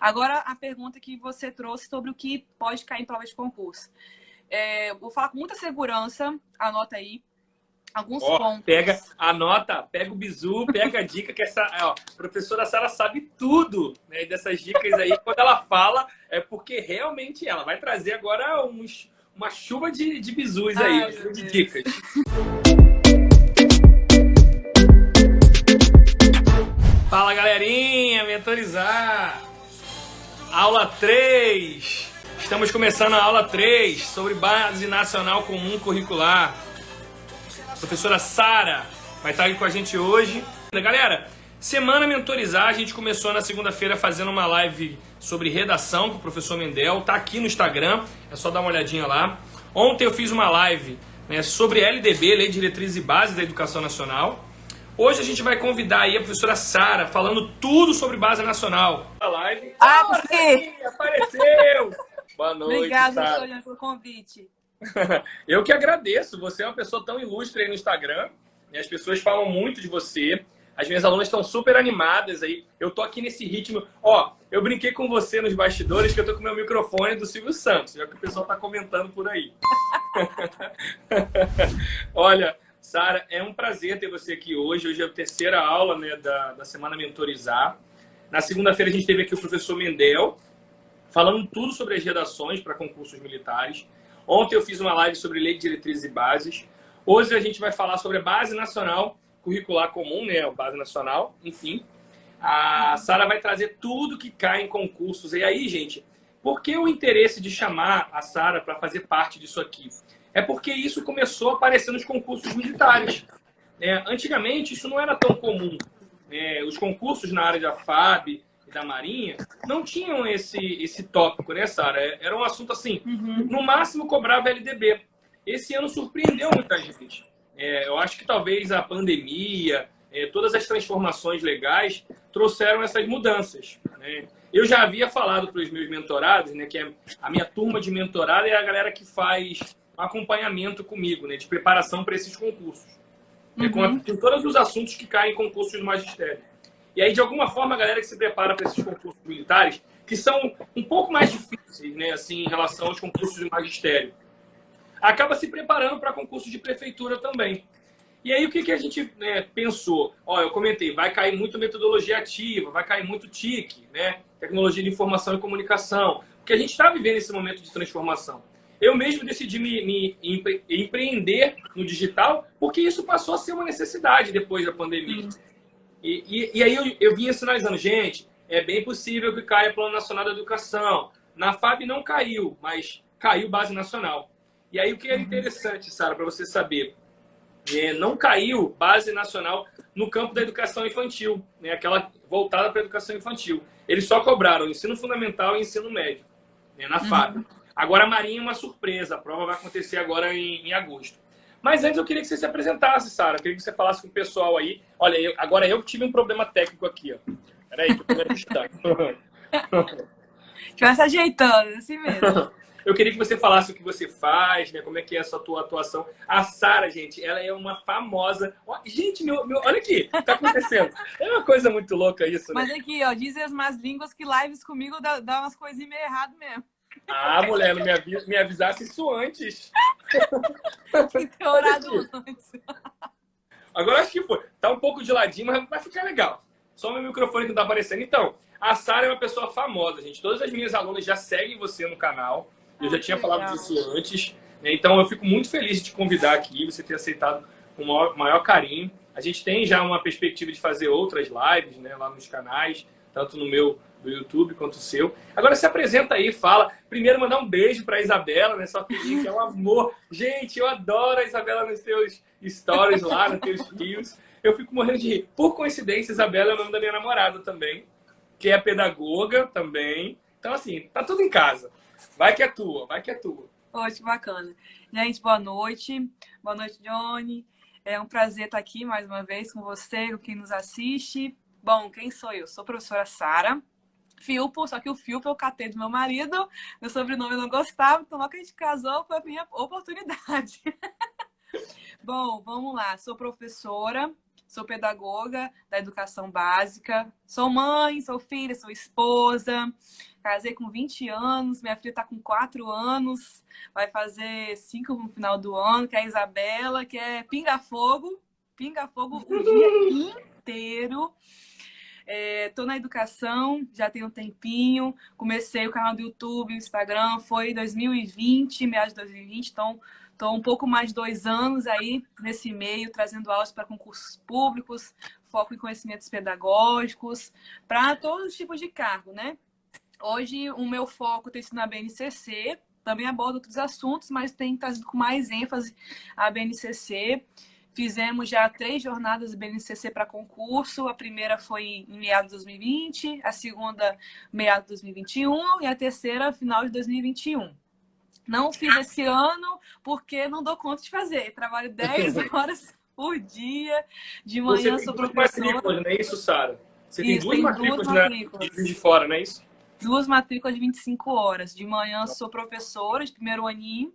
Agora, a pergunta que você trouxe sobre o que pode cair em prova de concurso. Vou falar com muita segurança, anota aí alguns pontos. Pega o bizu, pega a dica que a professora Sara sabe tudo, né, dessas dicas aí. Quando ela fala, é porque realmente ela vai trazer agora uma chuva de bizus aí, uma chuva de dicas. Fala, galerinha, mentorizar! Aula 3! Estamos começando a aula 3 sobre Base Nacional Comum Curricular. A professora Sara vai estar aqui com a gente hoje. Galera, Semana Mentorizar, a gente começou na segunda-feira fazendo uma live sobre redação com o professor Mendel. Tá aqui no Instagram, é só dar uma olhadinha lá. Ontem eu fiz uma live, né, sobre LDB, Lei de Diretrizes e Bases da Educação Nacional. Hoje a gente vai convidar aí a professora Sara, falando tudo sobre Base Nacional. A live. Sim! Apareceu! Boa noite, Obrigada, Sara. Juliana, pelo convite. Eu que agradeço. Você é uma pessoa tão ilustre aí no Instagram. E as pessoas falam muito de você. As minhas alunas estão super animadas aí. Eu tô aqui nesse ritmo. Ó, eu brinquei com você nos bastidores que eu tô com o meu microfone do Silvio Santos, já que o pessoal tá comentando por aí. Olha, Sara, é um prazer ter você aqui hoje. Hoje é a terceira aula, né, da Semana Mentorizar. Na segunda-feira a gente teve aqui o professor Mendel, falando tudo sobre as redações para concursos militares. Ontem eu fiz uma live sobre Lei de Diretrizes e Bases. Hoje a gente vai falar sobre a Base Nacional Curricular Comum, né, a Base Nacional, enfim. A Sara vai trazer tudo que cai em concursos. E aí, gente, por que o interesse de chamar a Sara para fazer parte disso aqui? É porque isso começou a aparecer nos concursos militares. Antigamente, isso não era tão comum. Os concursos na área da FAB e da Marinha não tinham esse tópico, né, Sara? Era um assunto assim, no máximo cobrava LDB. Esse ano surpreendeu muita gente. Eu acho que talvez a pandemia, todas as transformações legais trouxeram essas mudanças, né? Eu já havia falado para os meus mentorados, né, que a minha turma de mentorado é a galera que faz acompanhamento comigo, né, de preparação para esses concursos. Com todos os assuntos que caem em concursos do magistério. E aí, de alguma forma, a galera que se prepara para esses concursos militares, que são um pouco mais difíceis, né, assim, em relação aos concursos do magistério, acaba se preparando para concursos de prefeitura também. E aí, o que a gente pensou? Eu comentei, vai cair muito metodologia ativa, vai cair muito TIC, né, tecnologia de informação e comunicação, porque a gente está vivendo esse momento de transformação. Eu mesmo decidi me empreender no digital, porque isso passou a ser uma necessidade depois da pandemia. E aí eu vinha sinalizando, gente, é bem possível que caia o Plano Nacional da Educação. Na FAB não caiu, mas caiu Base Nacional. E aí o que é interessante, Sara, para você saber, não caiu Base Nacional no campo da educação infantil, né, aquela voltada para a educação infantil. Eles só cobraram ensino fundamental e ensino médio, né, na FAB. Agora a Marinha é uma surpresa, a prova vai acontecer agora em agosto. Mas antes eu queria que você se apresentasse, Sara. Eu queria que você falasse com o pessoal aí. Olha, agora eu tive um problema técnico aqui, ó. Peraí, que eu tô distante. Vai se ajeitando, assim mesmo. Eu queria que você falasse o que você faz, né? Como é que é essa tua atuação. A Sara, gente, ela é uma famosa... Gente, olha aqui, o que tá acontecendo? É uma coisa muito louca isso, né? Mas aqui, ó, dizem as más línguas que lives comigo dá umas coisinhas meio erradas mesmo. Ah, mulher, não me avisasse isso antes. Tem que ter orado antes. Agora acho que foi. Tá um pouco de ladinho, mas vai ficar legal. Só meu microfone que não tá aparecendo. Então, a Sara é uma pessoa famosa, gente. Todas as minhas alunas já seguem você no canal. Eu já tinha falado disso antes. Então, eu fico muito feliz de te convidar aqui, você ter aceitado com o maior carinho. A gente tem já uma perspectiva de fazer outras lives, né, lá nos canais, tanto no meu do YouTube quanto o seu. Agora se apresenta aí, fala. Primeiro mandar um beijo para a Isabela, né, sua filhinha, que é um amor. Gente, eu adoro a Isabela nos seus stories lá, nos teus rios. Eu fico morrendo de rir. Por coincidência, Isabela é o nome da minha namorada também, que é pedagoga também. Então, assim, tá tudo em casa. Vai que é tua, vai que é tua. Poxa, bacana. Gente, boa noite. Boa noite, Johnny. É um prazer estar aqui mais uma vez com você, com quem nos assiste. Bom, quem sou eu? Sou a professora Sara Filpo, só que o Filpo eu catei do meu marido, meu sobrenome eu não gostava, então logo que a gente casou foi a minha oportunidade. Bom, vamos lá. Sou professora, sou pedagoga da educação básica, sou mãe, sou filha, sou esposa, casei com 20 anos, minha filha está com 4 anos, vai fazer 5 no final do ano, que é a Isabela, que é pinga-fogo o dia inteiro. Tô na educação, já tem um tempinho, comecei o canal do YouTube, o Instagram, foi em 2020, meados de 2020, então estou um pouco mais de 2 anos aí nesse meio, trazendo aulas para concursos públicos, foco em conhecimentos pedagógicos, para todos os tipos de cargo, né? Hoje o meu foco tem sido na BNCC, também abordo outros assuntos, mas tem trazido com mais ênfase a BNCC. Fizemos já 3 jornadas de BNCC para concurso. A primeira foi em meados de 2020, a segunda meados de 2021 e a terceira final de 2021. Não fiz esse ano porque não dou conta de fazer. Trabalho 10 horas por dia, de manhã sou professora. Matrículas, não é isso, Sara? Você isso, tem duas matrículas de fora, não é isso? 2 matrículas de 25 horas. De manhã sou professora de primeiro aninho,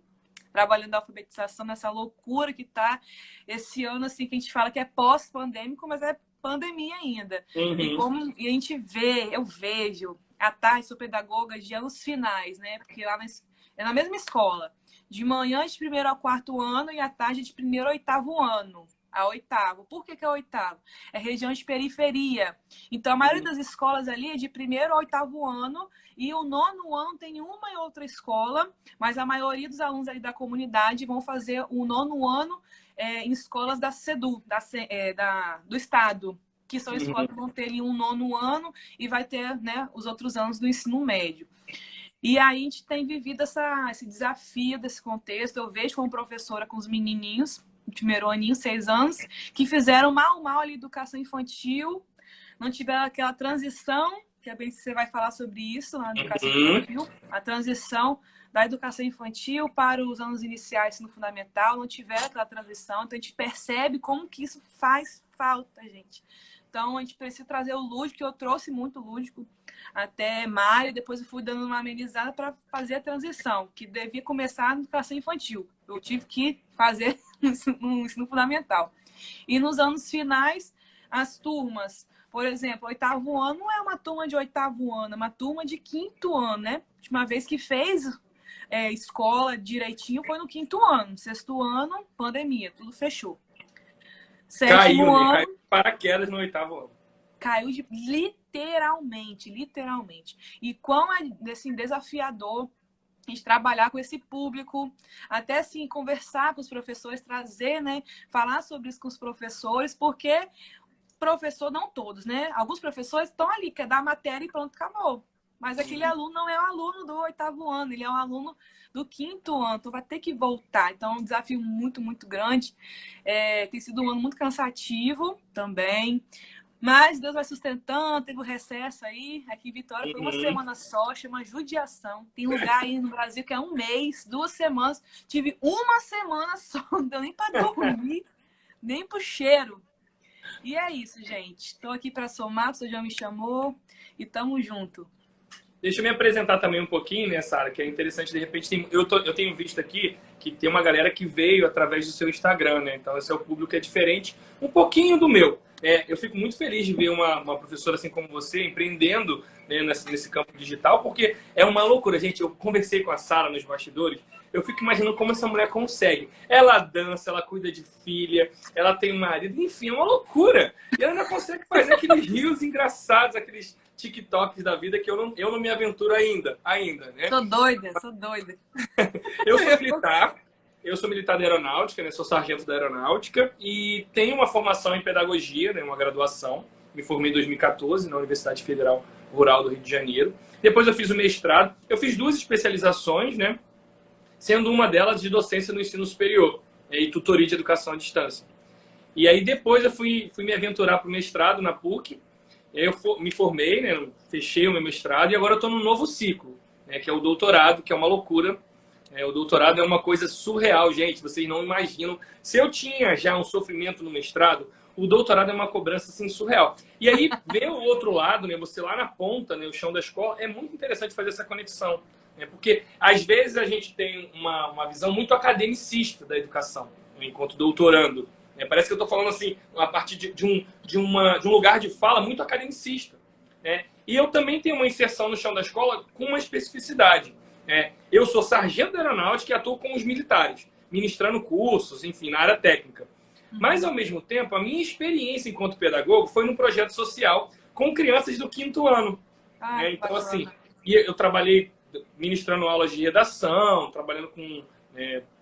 trabalhando na alfabetização, nessa loucura que tá esse ano, assim, que a gente fala que é pós-pandêmico, mas é pandemia ainda. Uhum. E a gente vê, eu vejo, à tarde sou pedagoga de anos finais, né? Porque lá é na mesma escola. De manhã de 1º ao 4º ano e à tarde de 1º ao 8º ano. A 8º. Por que é 8º? É região de periferia. Então, a maioria das escolas ali é de 1º ao 8º ano e o 9º ano tem uma e outra escola, mas a maioria dos alunos ali da comunidade vão fazer o 9º ano em escolas da SEDU, do estado, que são escolas que vão ter ali um 9º ano e vai ter, né, os outros anos do ensino médio. E aí a gente tem vivido esse desafio desse contexto. Eu vejo como professora com os menininhos, primeiro aninho, 6 anos, que fizeram mal a educação infantil, não tiveram aquela transição, que é bem que você vai falar sobre isso na educação infantil, a transição da educação infantil para os anos iniciais no fundamental, não tiveram aquela transição, então a gente percebe como que isso faz falta, gente. Então a gente precisa trazer o lúdico, que eu trouxe muito lúdico até maio, depois eu fui dando uma amenizada para fazer a transição, que devia começar na educação infantil. Eu tive que fazer no ensino fundamental. E nos anos finais, as turmas, por exemplo, 8º ano não é uma turma de 8º ano, é uma turma de 5º ano, né? A última vez que fez escola direitinho foi no 5º ano. 6º ano, pandemia, tudo fechou. 7º ano... Caiu de paraquedas no 8º ano. Caiu literalmente. E quão é assim, desafiador a gente trabalhar com esse público, até assim, conversar com os professores, trazer, né, falar sobre isso com os professores, porque professor, não todos, né? Alguns professores estão ali, quer dar a matéria e pronto, acabou. Mas aquele aluno não é um aluno do 8º ano, ele é um aluno do 5º ano, então vai ter que voltar. Então é um desafio muito, muito grande. Tem sido um ano muito cansativo também. Mas Deus vai sustentando, teve o recesso aí. Aqui em Vitória foi 1 semana só, chama judiação. Tem lugar aí no Brasil que é 1 mês, 2 semanas. Tive 1 semana só, não deu nem para dormir, nem pro cheiro. E é isso, gente. Estou aqui para somar, o senhor já me chamou e tamo junto. Deixa eu me apresentar também um pouquinho, né, Sara, que é interessante, de repente, eu tenho visto aqui que tem uma galera que veio através do seu Instagram, né? Então, esse é o público que é diferente, um pouquinho do meu. Eu fico muito feliz de ver uma professora assim como você empreendendo, né, nesse campo digital, porque é uma loucura, gente. Eu conversei com a Sara nos bastidores, eu fico imaginando como essa mulher consegue. Ela dança, ela cuida de filha, ela tem um marido, enfim, é uma loucura. E ela ainda consegue fazer aqueles rios engraçados, aqueles TikToks da vida que eu não me aventuro ainda, né? Sou doida. Eu sou militar da aeronáutica, né? Sou sargento da aeronáutica e tenho uma formação em pedagogia, né? Uma graduação. Me formei em 2014 na Universidade Federal Rural do Rio de Janeiro. Depois eu fiz o mestrado. Eu fiz 2 especializações, né? Sendo uma delas de docência no ensino superior e tutoria de educação à distância. E aí depois eu fui me aventurar para o mestrado na PUC. Eu me formei, né? Fechei o meu mestrado e agora eu estou num novo ciclo, né? Que é o doutorado, que é uma loucura. O doutorado é uma coisa surreal, gente. Vocês não imaginam. Se eu tinha já um sofrimento no mestrado, o doutorado é uma cobrança assim, surreal. E aí, ver o outro lado, né? Você lá na ponta, né? O chão da escola, é muito interessante fazer essa conexão. Né? Porque, às vezes, a gente tem uma visão muito academicista da educação, né, enquanto doutorando. né? Parece que eu estou falando assim, a partir de um lugar de fala muito academicista, né? E eu também tenho uma inserção no chão da escola com uma especificidade, né? Eu sou sargento da aeronáutica e atuo com os militares, ministrando cursos, enfim, na área técnica. Mas, ao mesmo tempo, a minha experiência enquanto pedagogo foi num projeto social com crianças do 5º ano. Né? Então, assim, eu trabalhei ministrando aulas de redação, trabalhando com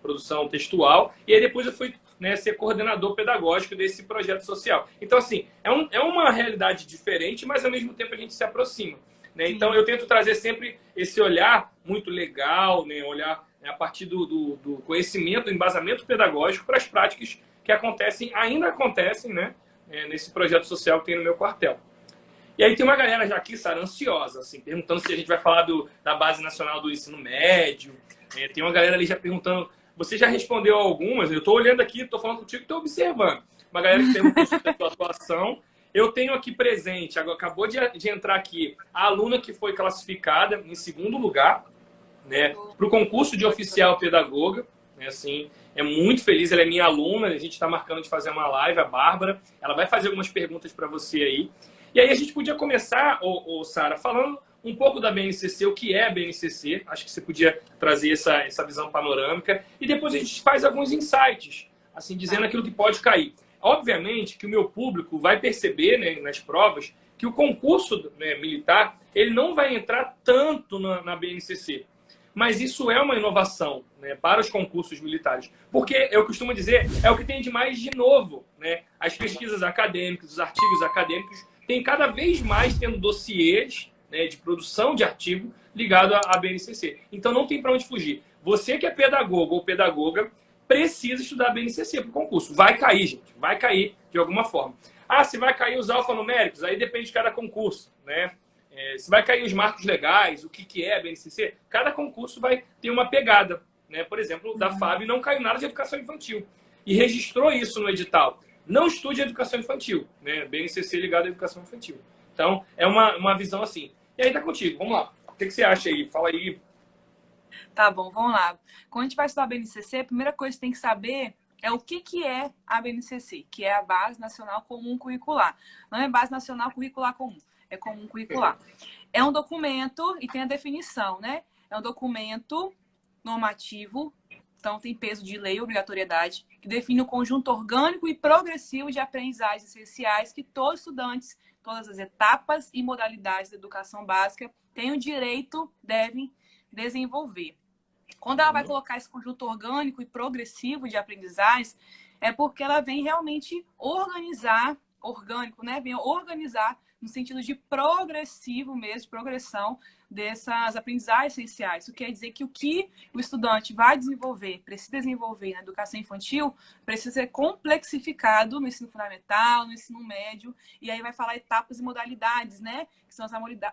produção textual, e aí depois eu fui, né, ser coordenador pedagógico desse projeto social. Então, assim, é uma realidade diferente, mas, ao mesmo tempo, a gente se aproxima. Né? Então, eu tento trazer sempre esse olhar muito legal, né, olhar a partir do conhecimento, do embasamento pedagógico para as práticas que ainda acontecem, né, nesse projeto social que tem no meu quartel. E aí tem uma galera já aqui, Sara, ansiosa, assim, perguntando se a gente vai falar da Base Nacional do Ensino Médio. Tem uma galera ali já perguntando, você já respondeu algumas? Eu estou olhando aqui, estou falando contigo e estou observando. Uma galera que perguntou sobre a sua atuação. Eu tenho aqui presente, acabou de entrar aqui, a aluna que foi classificada em 2º lugar, né, para o concurso de oficial pedagoga, né, assim, é muito feliz, ela é minha aluna, a gente está marcando de fazer uma live, a Bárbara, ela vai fazer algumas perguntas para você aí. E aí a gente podia começar, Sara, falando um pouco da BNCC, o que é a BNCC, acho que você podia trazer essa visão panorâmica, e depois a gente faz alguns insights, assim, dizendo aquilo que pode cair. Obviamente que o meu público vai perceber, né, nas provas que o concurso, né, militar, ele não vai entrar tanto na BNCC. Mas isso é uma inovação, né, para os concursos militares. Porque, eu costumo dizer, é o que tem de mais de novo. Né? As pesquisas acadêmicas, os artigos acadêmicos, tem cada vez mais tendo dossiês, né, de produção de artigo ligado à BNCC. Então, não tem para onde fugir. Você que é pedagogo ou pedagoga, precisa estudar a BNCC para o concurso. Vai cair, gente. Vai cair de alguma forma. Ah, se vai cair os alfanuméricos, aí depende de cada concurso, né? Se vai cair os marcos legais, o que é a BNCC, cada concurso vai ter uma pegada. Né? Por exemplo, o da FAB não caiu nada de educação infantil. E registrou isso no edital. Não estude educação infantil. Né? BNCC ligado à educação infantil. Então, é uma visão assim. E aí tá contigo, vamos lá. O que você acha aí? Fala aí. Tá bom, vamos lá. Quando a gente vai estudar a BNCC, a primeira coisa que tem que saber é o que é a BNCC, que é a Base Nacional Comum Curricular. Não é Base Nacional Curricular Comum. É comum curricular. É um documento, e tem a definição, né? É um documento normativo, então tem peso de lei, obrigatoriedade, que define o conjunto orgânico e progressivo de aprendizagens essenciais que todos os estudantes, todas as etapas e modalidades da educação básica têm o direito, devem desenvolver. Quando ela vai colocar esse conjunto orgânico e progressivo de aprendizagens, é porque ela vem realmente organizar, orgânico, né? Vem organizar no sentido de progressivo mesmo, de progressão dessas aprendizagens essenciais. Isso quer dizer que o que o estudante vai desenvolver, precisa desenvolver na educação infantil, precisa ser complexificado no ensino fundamental, no ensino médio, e aí vai falar etapas e modalidades, né? Que são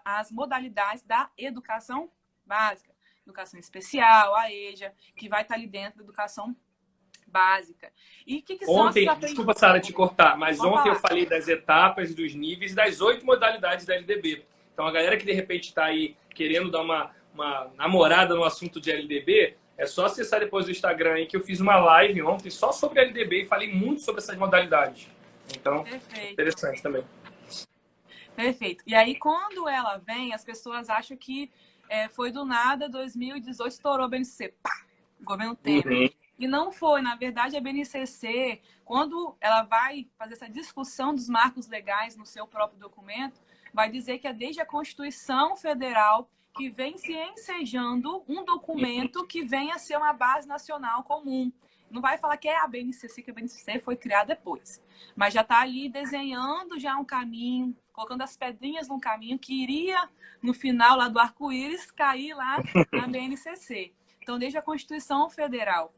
as modalidades da educação básica. Educação especial, a EJA, que vai estar ali dentro da educação básica. E o que são ontem, desculpa, Sara, te cortar, mas ontem eu falei das etapas, dos níveis, das 8 modalidades da LDB. Então, a galera que de repente está aí querendo dar uma namorada no assunto de LDB, é só acessar depois o Instagram aí, que eu fiz uma live ontem só sobre LDB e falei muito sobre essas modalidades. Então, interessante também. Perfeito. E aí, quando ela vem, as pessoas acham que foi do nada, 2018 estourou a BNCC. Pá! O governo Temer. E não foi, na verdade, a BNCC, quando ela vai fazer essa discussão dos marcos legais no seu próprio documento, vai dizer que é desde a Constituição Federal que vem se ensejando um documento que venha a ser uma base nacional comum. Não vai falar que é a BNCC, que a BNCC foi criada depois. Mas já está ali desenhando já um caminho, colocando as pedrinhas num caminho que iria, no final lá do arco-íris, cair lá na BNCC. Então, desde a Constituição Federal.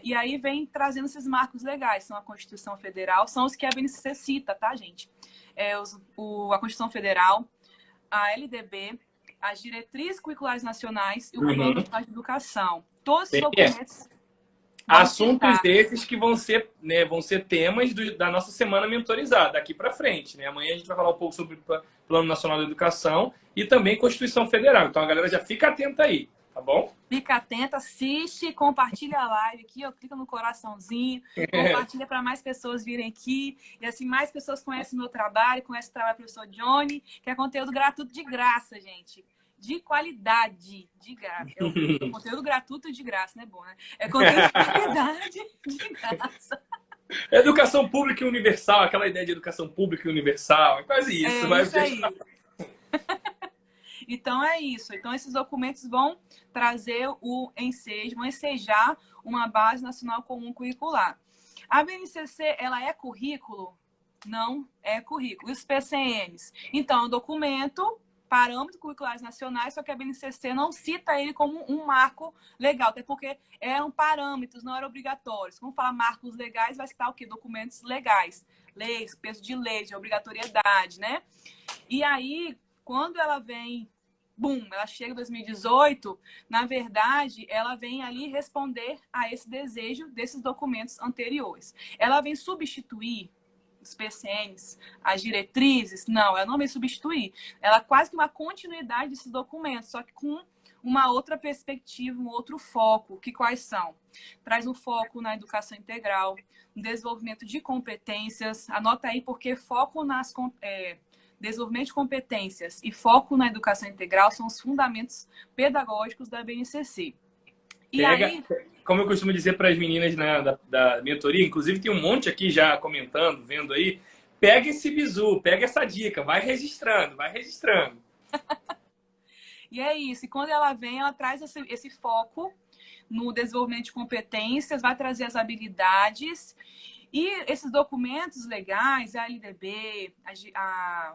E aí vem trazendo esses marcos legais. São a Constituição Federal, são os que a BNCC cita, tá, gente? A Constituição Federal, a LDB, as Diretrizes Curriculares Nacionais e o Plano Nacional de Educação. Todos esses documentos... Assuntos desses que vão ser temas da nossa semana mentorizada, daqui para frente. Né? Amanhã a gente vai falar um pouco sobre o Plano Nacional de Educação e também Constituição Federal. Então, a galera já fica atenta aí. tá bom? Fica atenta, assiste, compartilha a live aqui, ó, clica no coraçãozinho, compartilha para mais pessoas virem aqui, e assim mais pessoas conhecem o meu trabalho, conhecem o trabalho do professor Johnny, que é conteúdo gratuito de graça, gente. De qualidade, de graça. É conteúdo gratuito de graça, não é bom, né? É conteúdo de qualidade de graça. Educação pública e universal, aquela ideia de educação pública e universal, é quase isso. É isso aí. Então, é isso. Então, esses documentos vão trazer o ensejo, vão ensejar uma base nacional comum curricular. A BNCC, ela é currículo? Não é currículo. E os PCNs? Então, é um documento, parâmetros curriculares nacionais, só que a BNCC não cita ele como um marco legal, até porque eram parâmetros, não eram obrigatórios. Como fala marcos legais, vai citar o quê? Documentos legais. Leis, peso de lei, de obrigatoriedade, né? E aí, quando ela vem, ela chega em 2018, na verdade, ela vem ali responder a esse desejo desses documentos anteriores. Ela vem substituir os PCNs, as diretrizes? Não, ela não vem substituir. Ela é quase que uma continuidade desses documentos, só que com uma outra perspectiva, um outro foco. Quais são? Traz um foco na educação integral, no desenvolvimento de competências. Anota aí, porque foco nas desenvolvimento de competências e foco na educação integral são os fundamentos pedagógicos da BNCC. E aí, como eu costumo dizer para as meninas da mentoria, inclusive tem um monte aqui já comentando, vendo aí, pega esse bizu, pega essa dica, vai registrando, vai registrando. E é isso. E quando ela vem, ela traz esse foco no desenvolvimento de competências, vai trazer as habilidades. E esses documentos legais, a LDB,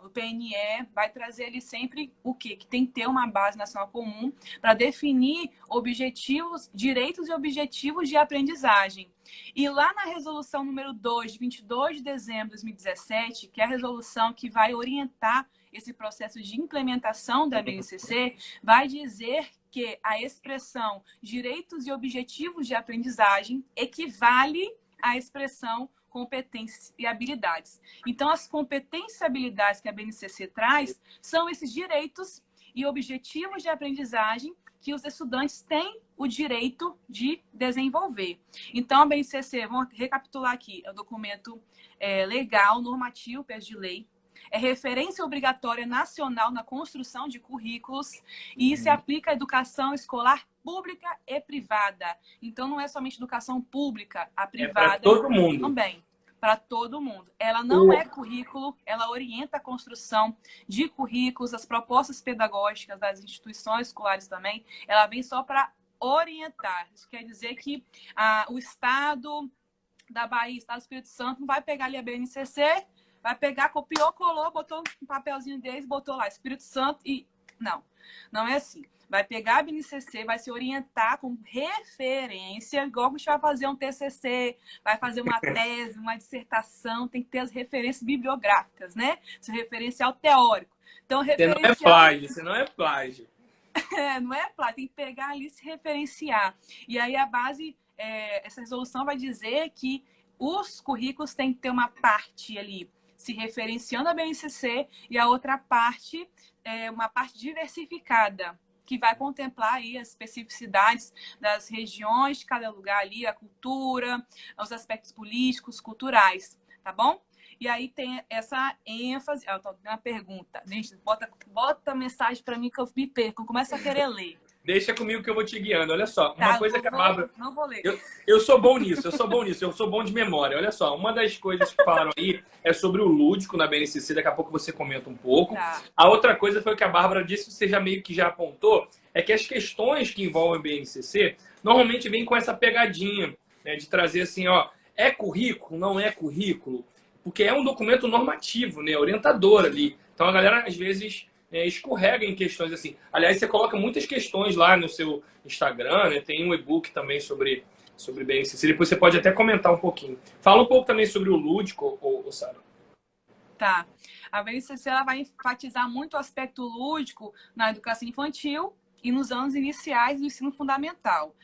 o PNE, vai trazer ali sempre o quê? Que tem que ter uma base nacional comum para definir objetivos, direitos e objetivos de aprendizagem. E lá na resolução número 2, de 22 de dezembro de 2017, que é a resolução que vai orientar esse processo de implementação da BNCC, vai dizer que a expressão direitos e objetivos de aprendizagem equivale à expressão competências e habilidades. Então, as competências e habilidades que a BNCC traz são esses direitos e objetivos de aprendizagem que os estudantes têm o direito de desenvolver. Então, a BNCC, vamos recapitular aqui, é o documento legal, normativo, peso de lei, é referência obrigatória nacional na construção de currículos e se aplica à educação escolar pública e privada. Então, não é somente educação pública, a privada todo mundo. também. Para todo mundo. Ela não é currículo, ela orienta a construção de currículos, as propostas pedagógicas das instituições escolares também. Ela vem só para orientar. Isso quer dizer que o Estado da Bahia, o Estado do Espírito Santo, não vai pegar ali a BNCC, vai pegar, copiou, colou, botou um papelzinho deles, botou lá Espírito Santo e... Não é assim. Vai pegar a BNCC, vai se orientar com referência, igual que a gente vai fazer um TCC, vai fazer uma tese, uma dissertação, tem que ter as referências bibliográficas, né? Esse referencial teórico. Então, referencial... Você não é plágio, você não é plágio. Não é plágio, tem que pegar ali e se referenciar. E aí a base, essa resolução vai dizer que os currículos têm que ter uma parte ali se referenciando a BNCC e a outra parte uma parte diversificada, que vai contemplar aí as especificidades das regiões de cada lugar ali, a cultura, os aspectos políticos, culturais, tá bom? E aí tem essa ênfase... Eu tô dando uma pergunta. Gente, bota mensagem para mim que eu me perco, eu começo a querer ler. Deixa comigo que eu vou te guiando. Olha só, uma coisa que a Bárbara... Não vou ler. Eu sou bom nisso, eu sou bom de memória. Olha só, uma das coisas que falaram aí é sobre o lúdico na BNCC, daqui a pouco você comenta um pouco. Tá. A outra coisa foi o que a Bárbara disse, você já meio que já apontou, é que as questões que envolvem BNCC normalmente vêm com essa pegadinha, né, de trazer assim, ó, é currículo, não é currículo? Porque é um documento normativo, né, orientador ali. Então a galera, às vezes... escorrega em questões assim. Aliás, você coloca muitas questões lá no seu Instagram, né? Tem um e-book também sobre BNCC. Depois você pode até comentar um pouquinho. Fala um pouco também sobre o lúdico, Sara. Tá. A BNCC ela vai enfatizar muito o aspecto lúdico na educação infantil e nos anos iniciais do ensino fundamental.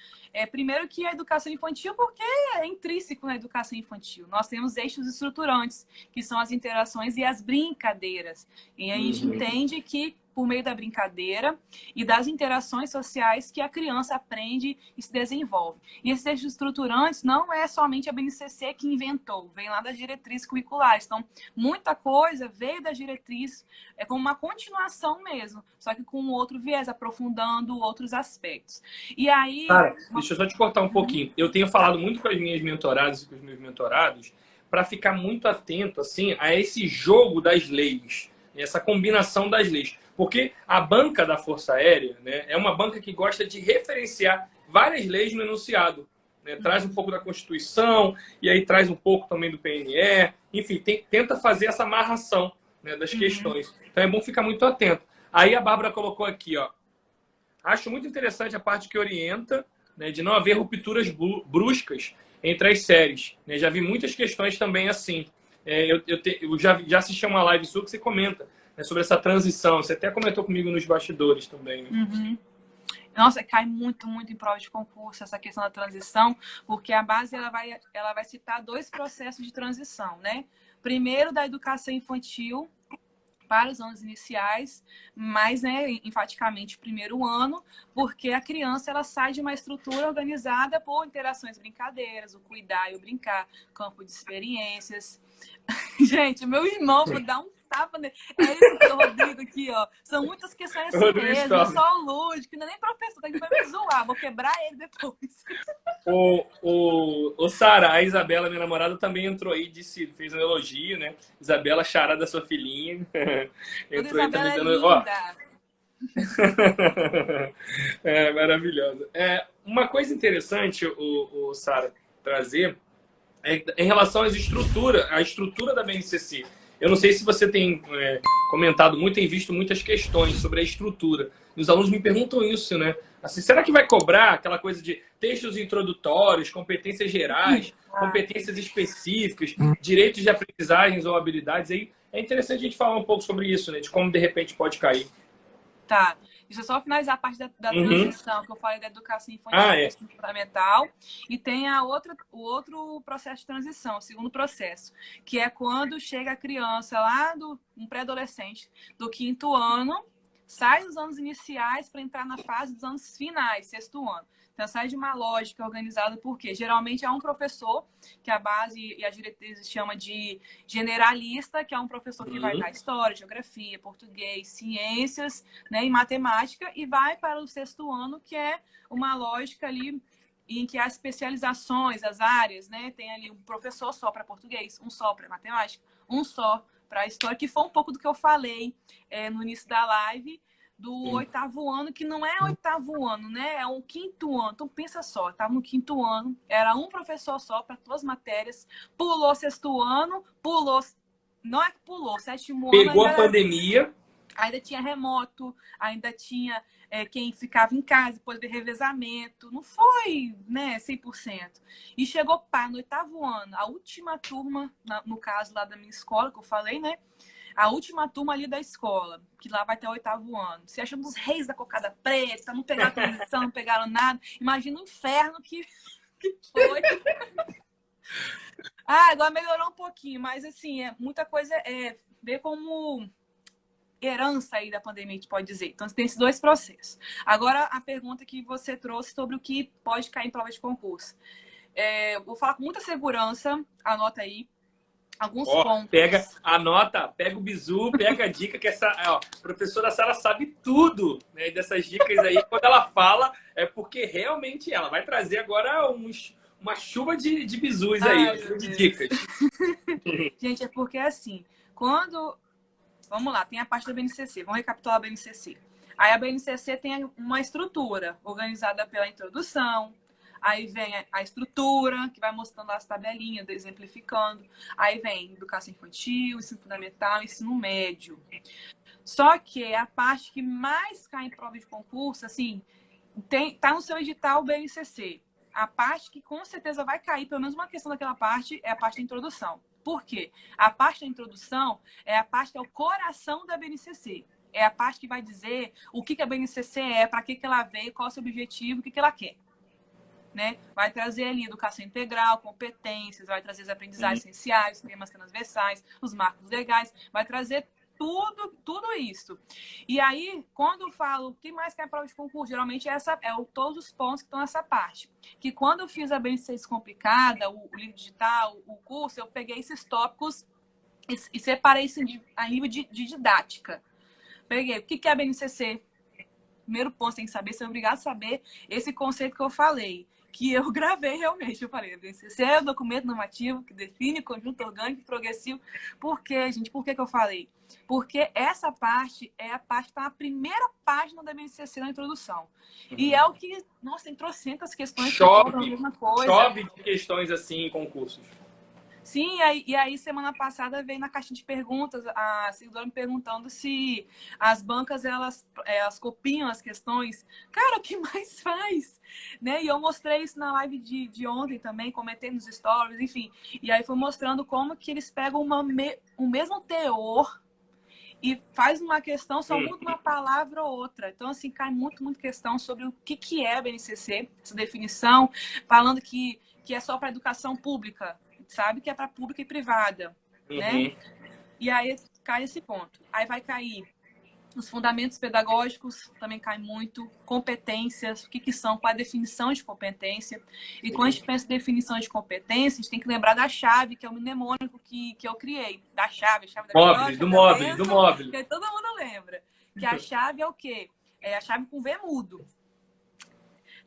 Primeiro que a educação infantil, porque é intrínseco na educação infantil. Nós temos eixos estruturantes, que são as interações e as brincadeiras. E a gente entende que por meio da brincadeira e das interações sociais que a criança aprende e se desenvolve. E esses eixos estruturantes não é somente a BNCC que inventou, vem lá das diretrizes curriculares. Então, muita coisa veio da diretriz, é como uma continuação mesmo, só que com outro viés, aprofundando outros aspectos. E aí... Cara, deixa eu só te cortar um pouquinho. Eu tenho falado muito com as minhas mentoradas e com os meus mentorados para ficar muito atento assim, a esse jogo das leis, essa combinação das leis. Porque a banca da Força Aérea, né, é uma banca que gosta de referenciar várias leis no enunciado. Né? Traz um pouco da Constituição, e aí traz um pouco também do PNE. Enfim, tenta fazer essa amarração, né, das questões. Então é bom ficar muito atento. Aí a Bárbara colocou aqui, ó. Acho muito interessante a parte que orienta, né, de não haver rupturas bruscas entre as séries. Né? Já vi muitas questões também assim. Eu já assisti a uma live sua que você comenta, né, sobre essa transição. Você até comentou comigo nos bastidores também. Né? Nossa, cai muito em prova de concurso essa questão da transição, porque a base ela vai citar 2 processos de transição, né? Primeiro, da educação infantil para os anos iniciais, mas, né, enfaticamente, primeiro ano, porque a criança ela sai de uma estrutura organizada por interações, brincadeiras, o cuidar e o brincar, campo de experiências. Gente, meu irmão, vou dar um tapa nele. É isso que o Rodrigo aqui, ó. São muitas questões assim mesmo, é só o lúdico, não é nem professor, que vai me zoar, vou quebrar ele depois. O Sara, a Isabela, minha namorada, também entrou aí, fez um elogio, né? Isabela, chará da sua filhinha. Entrou aí também dando. Linda. É maravilhosa. Uma coisa interessante, o Sara, trazer em relação às estruturas, a estrutura da BNCC. Eu não sei se você tem comentado muito, tem visto muitas questões sobre a estrutura. E os alunos me perguntam isso, né? Assim, será que vai cobrar aquela coisa de textos introdutórios, competências gerais, competências específicas, direitos de aprendizagens ou habilidades? Aí é interessante a gente falar um pouco sobre isso, né? De como de repente pode cair. Tá. Deixa eu só finalizar a parte da transição, que eu falei da educação infantil e ensino fundamental. E tem o outro processo de transição, o segundo processo, que é quando chega a criança lá um pré-adolescente do 5º ano, sai dos anos iniciais para entrar na fase dos anos finais, 6º ano. Então, sai de uma lógica organizada por quê? Geralmente é um professor, que a base e as diretrizes chama de generalista, que é um professor que vai dar história, geografia, português, ciências, né, e matemática, e vai para o 6º ano, que é uma lógica ali em que há especializações, as áreas, né? Tem ali um professor só para português, um só para matemática, um só para história, que foi um pouco do que eu falei no início da live, do 8º ano, que não é 8º ano, né? É um 5º ano. Então, pensa só, estava no 5º ano, era um professor só para todas as matérias, pulou 6º ano, não é que pulou, 7º ano... Pegou a pandemia. Ainda tinha remoto, ainda tinha quem ficava em casa, depois de revezamento. Não foi, né, 100%. E chegou no 8º ano, a última turma, no caso lá da minha escola, que eu falei, né? A última turma ali da escola, que lá vai ter o 8º ano. Se achando os reis da cocada preta, não pegaram transição, não pegaram nada. Imagina o inferno que foi. Agora melhorou um pouquinho, mas assim, muita coisa ver como herança aí da pandemia, a gente pode dizer. Então, tem esses 2 processos. Agora, a pergunta que você trouxe sobre o que pode cair em prova de concurso. Vou falar com muita segurança, anota aí. Alguns pontos. Pega o bizu, pega a dica, que a professora Sara sabe tudo, né, dessas dicas aí. Quando ela fala, é porque realmente ela vai trazer agora uma chuva de bizus aí, uma chuva de dicas. Gente, é porque assim, vamos lá, tem a parte da BNCC, vamos recapitular a BNCC. Aí a BNCC tem uma estrutura organizada pela introdução. Aí vem a estrutura, que vai mostrando as tabelinhas, exemplificando. Aí vem educação infantil, ensino fundamental, ensino médio. Só que a parte que mais cai em prova de concurso, assim, tá no seu edital BNCC. A parte que com certeza vai cair, pelo menos uma questão daquela parte, é a parte da introdução. Por quê? A parte da introdução é a parte que é o coração da BNCC. É a parte que vai dizer o que a BNCC é, para que ela veio, qual é o seu objetivo, o que ela quer. Né? Vai trazer ali educação integral, competências, vai trazer as aprendizagens essenciais, temas transversais, os marcos legais, vai trazer tudo isso. E aí, quando eu falo o que mais quer prova de concurso, geralmente todos os pontos que estão nessa parte. Que quando eu fiz a BNCC Descomplicada, o livro digital, o curso, eu peguei esses tópicos e separei isso a nível de didática. Peguei o que é a BNCC. Primeiro ponto, você tem que saber, você é obrigado a saber esse conceito que eu falei, que eu gravei realmente. Eu falei, a BNCC é o documento normativo que define o conjunto orgânico progressivo. Por quê, gente? Por que eu falei? Porque essa parte é a parte que está na primeira página da BNCC na introdução. E é o que, nossa, tem trocentas questões que falam a mesma coisa. Chove de questões assim em concursos. Sim, e aí semana passada veio na caixinha de perguntas a seguidora me perguntando se as bancas elas copiam as questões. Cara, o que mais faz? Né? E eu mostrei isso na live de ontem também, comentei nos stories, enfim. E aí foi mostrando como que eles pegam o mesmo teor e faz uma questão, só muda uma palavra ou outra. Então, assim, cai muito questão sobre o que é a BNCC, essa definição, falando que é só para educação pública. Sabe que é para pública e privada, né? E aí cai esse ponto. Aí vai cair os fundamentos pedagógicos, também cai muito, competências, o que são, qual é a definição de competência. E quando a gente pensa em definição de competência, a gente tem que lembrar da chave, que é o mnemônico que eu criei. Da chave, a chave da móvel, do móvel. Que todo mundo lembra. Que a chave é o quê? É a chave com V mudo.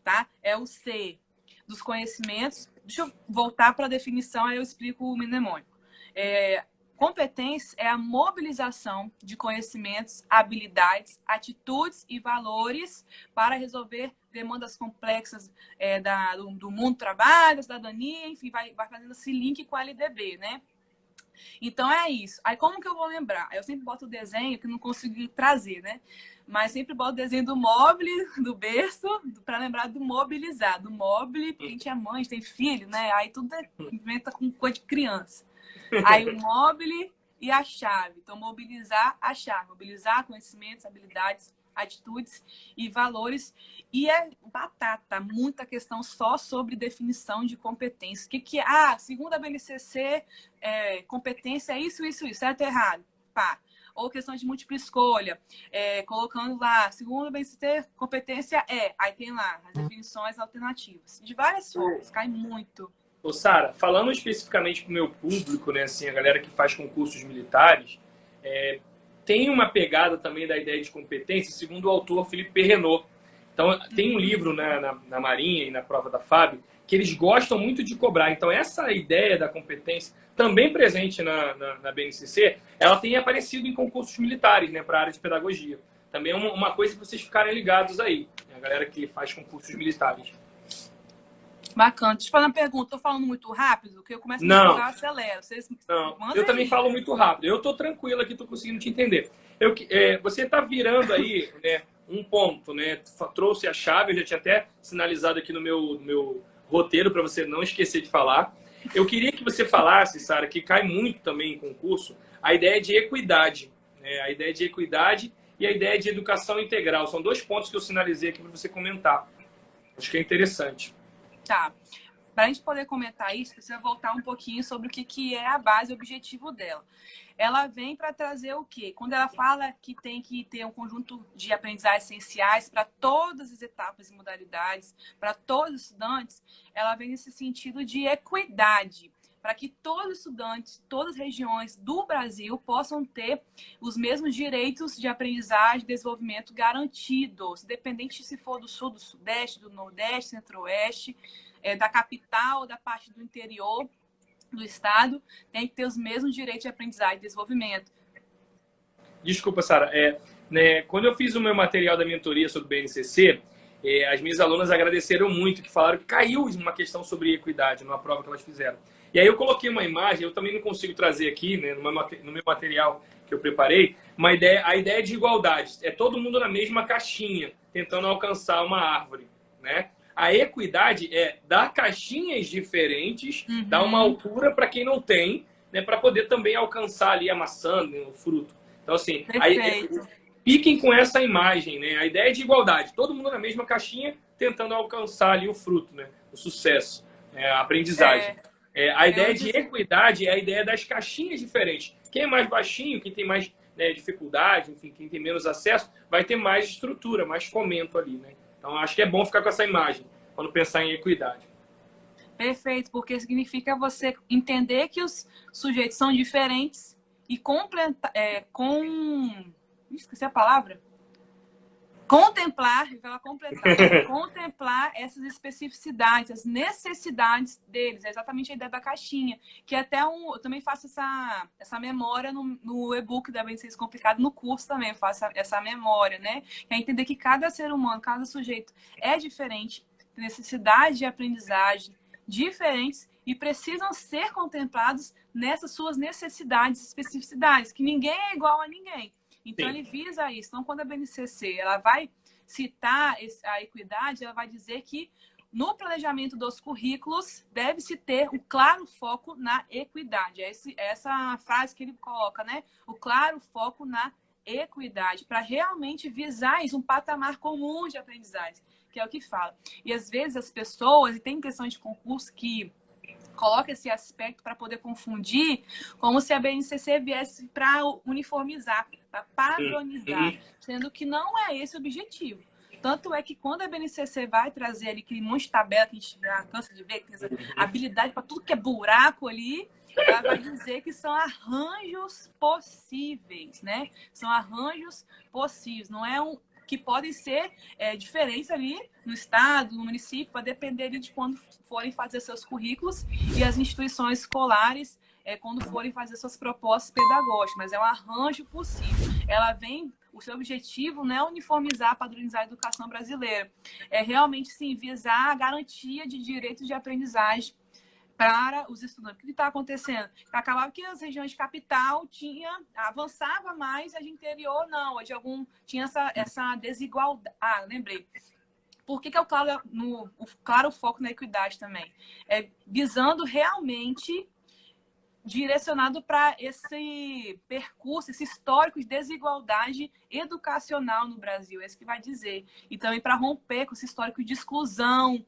Tá? É o C dos conhecimentos. Deixa eu voltar para a definição, aí eu explico o mnemônico. Competência é a mobilização de conhecimentos, habilidades, atitudes e valores para resolver demandas complexas do mundo do trabalho, da cidadania, enfim, vai fazendo esse link com a LDB, né? Então é isso. Aí como que eu vou lembrar? Eu sempre boto o desenho que não consegui trazer, né? Mas sempre boto o desenho do mobile, do berço, para lembrar do mobilizar, do mobile, porque a gente é mãe, a gente tem filho, né? Aí tudo inventa com coisa de criança. Aí o mobile e a chave. Então, mobilizar a chave. Mobilizar conhecimentos, habilidades, atitudes e valores. E é batata, muita questão só sobre definição de competência. O que é? Segundo a BNCC, competência é isso, certo ou errado? Pá. Ou questão de múltipla escolha, colocando lá, segundo a BNCC, competência aí tem lá as definições alternativas. De várias formas, cai muito. Ô, Sara, falando especificamente para o meu público, né, assim, a galera que faz concursos militares, tem uma pegada também da ideia de competência, segundo o autor Felipe Perrenot. Então, tem um livro na Marinha e na prova da FAB que eles gostam muito de cobrar. Então, essa ideia da competência, também presente na BNCC, ela tem aparecido em concursos militares, né, para a área de pedagogia. Também é uma coisa que vocês ficarem ligados aí, né, a galera que faz concursos militares. Bacana. Deixa eu fazer uma pergunta. Estou falando muito rápido? Que eu começo a me empolgar, acelero. Eu também falo muito rápido. Eu estou tranquilo aqui, estou conseguindo te entender. Você está virando aí, né, um ponto, né? Trouxe a chave, eu já tinha até sinalizado aqui no meu roteiro para você não esquecer de falar. Eu queria que você falasse, Sara, que cai muito também em concurso, a ideia de equidade. Né? A ideia de equidade e a ideia de educação integral. São dois pontos que eu sinalizei aqui para você comentar. Acho que é interessante. Tá. Para a gente poder comentar isso, precisa voltar um pouquinho sobre o que é a base e o objetivo dela. Ela vem para trazer o quê? Quando ela fala que tem que ter um conjunto de aprendizagens essenciais para todas as etapas e modalidades, para todos os estudantes, ela vem nesse sentido de equidade, para que todos os estudantes, todas as regiões do Brasil possam ter os mesmos direitos de aprendizagem e desenvolvimento garantidos, independente se for do sul, do sudeste, do nordeste, centro-oeste, da capital, da parte do interior do estado, tem que ter os mesmos direitos de aprendizagem e desenvolvimento. Desculpa, Sara. Né, quando eu fiz o meu material da mentoria sobre o BNCC, as minhas alunas agradeceram muito, que falaram que caiu uma questão sobre equidade numa prova que elas fizeram. E aí eu coloquei uma imagem, eu também não consigo trazer aqui, né, no meu material que eu preparei, a ideia de igualdade. É todo mundo na mesma caixinha, tentando alcançar uma árvore, né? A equidade é dar caixinhas diferentes, dar uma altura para quem não tem, né, para poder também alcançar ali a maçã, né, o fruto. Então, assim, fiquem com essa imagem, né? A ideia é de igualdade. Todo mundo na mesma caixinha, tentando alcançar ali o fruto, né? O sucesso, a aprendizagem. A ideia de equidade é a ideia das caixinhas diferentes. Quem é mais baixinho, quem tem mais né, dificuldade, enfim, quem tem menos acesso, vai ter mais estrutura, mais fomento ali, né? Então, acho que é bom ficar com essa imagem quando pensar em equidade. Perfeito, porque significa você entender que os sujeitos são diferentes e completar, esqueci a palavra. Contemplar, ela completar, contemplar essas especificidades, as necessidades deles, é exatamente a ideia da caixinha, que até eu também faço essa memória no e-book da BNCC Descomplicado, no curso também eu faço essa memória, né? É entender que cada ser humano, cada sujeito é diferente, tem necessidades de aprendizagem diferentes e precisam ser contemplados nessas suas necessidades e especificidades, que ninguém é igual a ninguém. Então, ele visa isso. Então, quando a BNCC ela vai citar a equidade, ela vai dizer que no planejamento dos currículos deve-se ter um claro foco na equidade. É essa frase que ele coloca, né? O claro foco na equidade, para realmente visar isso, um patamar comum de aprendizagem, que é o que fala. E, às vezes, as pessoas, e tem questão de concurso que coloca esse aspecto para poder confundir, como se a BNCC viesse para uniformizar, para padronizar, sendo que não é esse o objetivo. Tanto é que quando a BNCC vai trazer ali aquele monte de tabela que a gente já cansa de ver, que tem essa habilidade para tudo que é buraco ali, ela vai dizer que são arranjos possíveis, né? São arranjos possíveis, não é que podem ser diferentes ali no estado, no município, para depender de quando forem fazer seus currículos e as instituições escolares quando forem fazer suas propostas pedagógicas, mas é um arranjo possível. O seu objetivo não é uniformizar, padronizar a educação brasileira, é realmente sim visar a garantia de direitos de aprendizagem para os estudantes. O que está acontecendo? Acabava que as regiões de capital avançava mais, a de interior não, tinha essa desigualdade. Lembrei. Por que é o claro foco na equidade também? Visando realmente direcionado para esse percurso, esse histórico de desigualdade educacional no Brasil, é isso que vai dizer. E também para romper com esse histórico de exclusão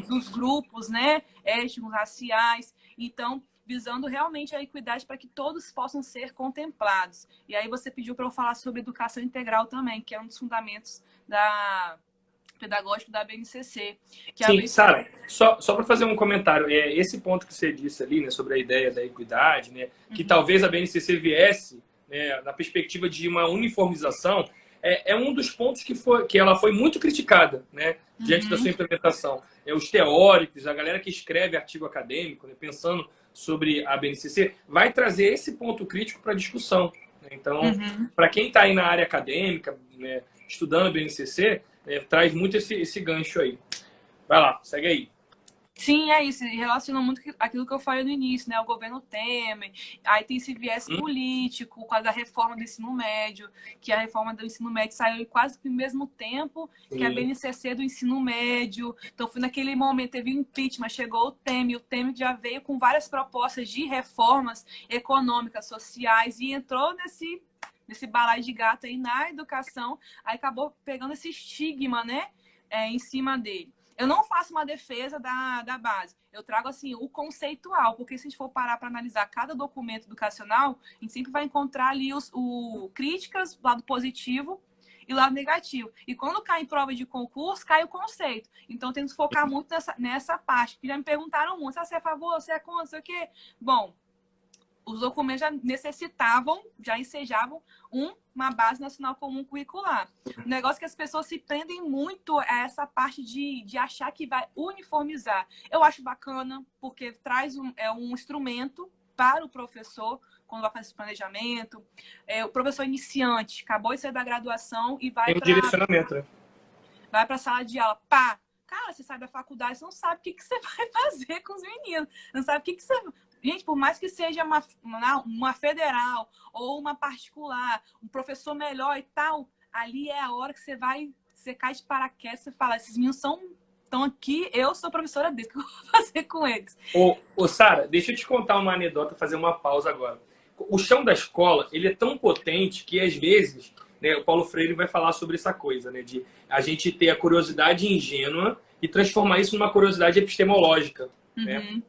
dos grupos, né, étnicos, raciais. Então, visando realmente a equidade para que todos possam ser contemplados. E aí você pediu para eu falar sobre educação integral também, que é um dos fundamentos pedagógico da BNCC. Sim, Sara, só para fazer um comentário, esse ponto que você disse ali, né, sobre a ideia da equidade, né, que talvez a BNCC viesse, né, na perspectiva de uma uniformização, é um dos pontos que ela foi muito criticada, né, diante da sua implementação. Os teóricos, a galera que escreve artigo acadêmico, né, pensando sobre a BNCC, vai trazer esse ponto crítico para a discussão. Né? Então, para quem está aí na área acadêmica, né, estudando a BNCC, traz muito esse gancho aí. Vai lá, segue aí. Sim, é isso. Relaciona muito aquilo que eu falei no início, né? O governo Temer. Aí tem esse viés político, por causa da reforma do ensino médio, que a reforma do ensino médio saiu quase que no mesmo tempo que a BNCC do ensino médio. Então, foi naquele momento, teve o impeachment, chegou o Temer já veio com várias propostas de reformas econômicas, sociais, e entrou nesse balaio de gato aí na educação, aí acabou pegando esse estigma, né, em cima dele. Eu não faço uma defesa da base, eu trago assim o conceitual, porque se a gente for parar para analisar cada documento educacional, a gente sempre vai encontrar ali críticas, lado positivo e lado negativo. E quando cai em prova de concurso, cai o conceito. Então, temos que focar muito nessa parte, que já me perguntaram muito, se é a favor, se é contra, não sei o quê. Bom, os documentos já ensejavam uma base nacional comum curricular. O negócio é que as pessoas se prendem muito a essa parte de achar que vai uniformizar. Eu acho bacana, porque traz um instrumento para o professor, quando vai fazer esse planejamento. O professor iniciante acabou de sair da graduação e vai para direcionamento, né? Vai para a sala de aula. Pá! Cara, você sai da faculdade, você não sabe o que você vai fazer com os meninos. Não sabe o que você... Gente, por mais que seja uma federal ou uma particular, um professor melhor e tal, ali é a hora que você cai de paraquedas, você fala, esses meninos estão aqui, eu sou professora deles, o que eu vou fazer com eles? Ô Sara, deixa eu te contar uma anedota, fazer uma pausa agora. O chão da escola, ele é tão potente que, às vezes, né, o Paulo Freire vai falar sobre essa coisa, né, de a gente ter a curiosidade ingênua e transformar isso numa curiosidade epistemológica, né?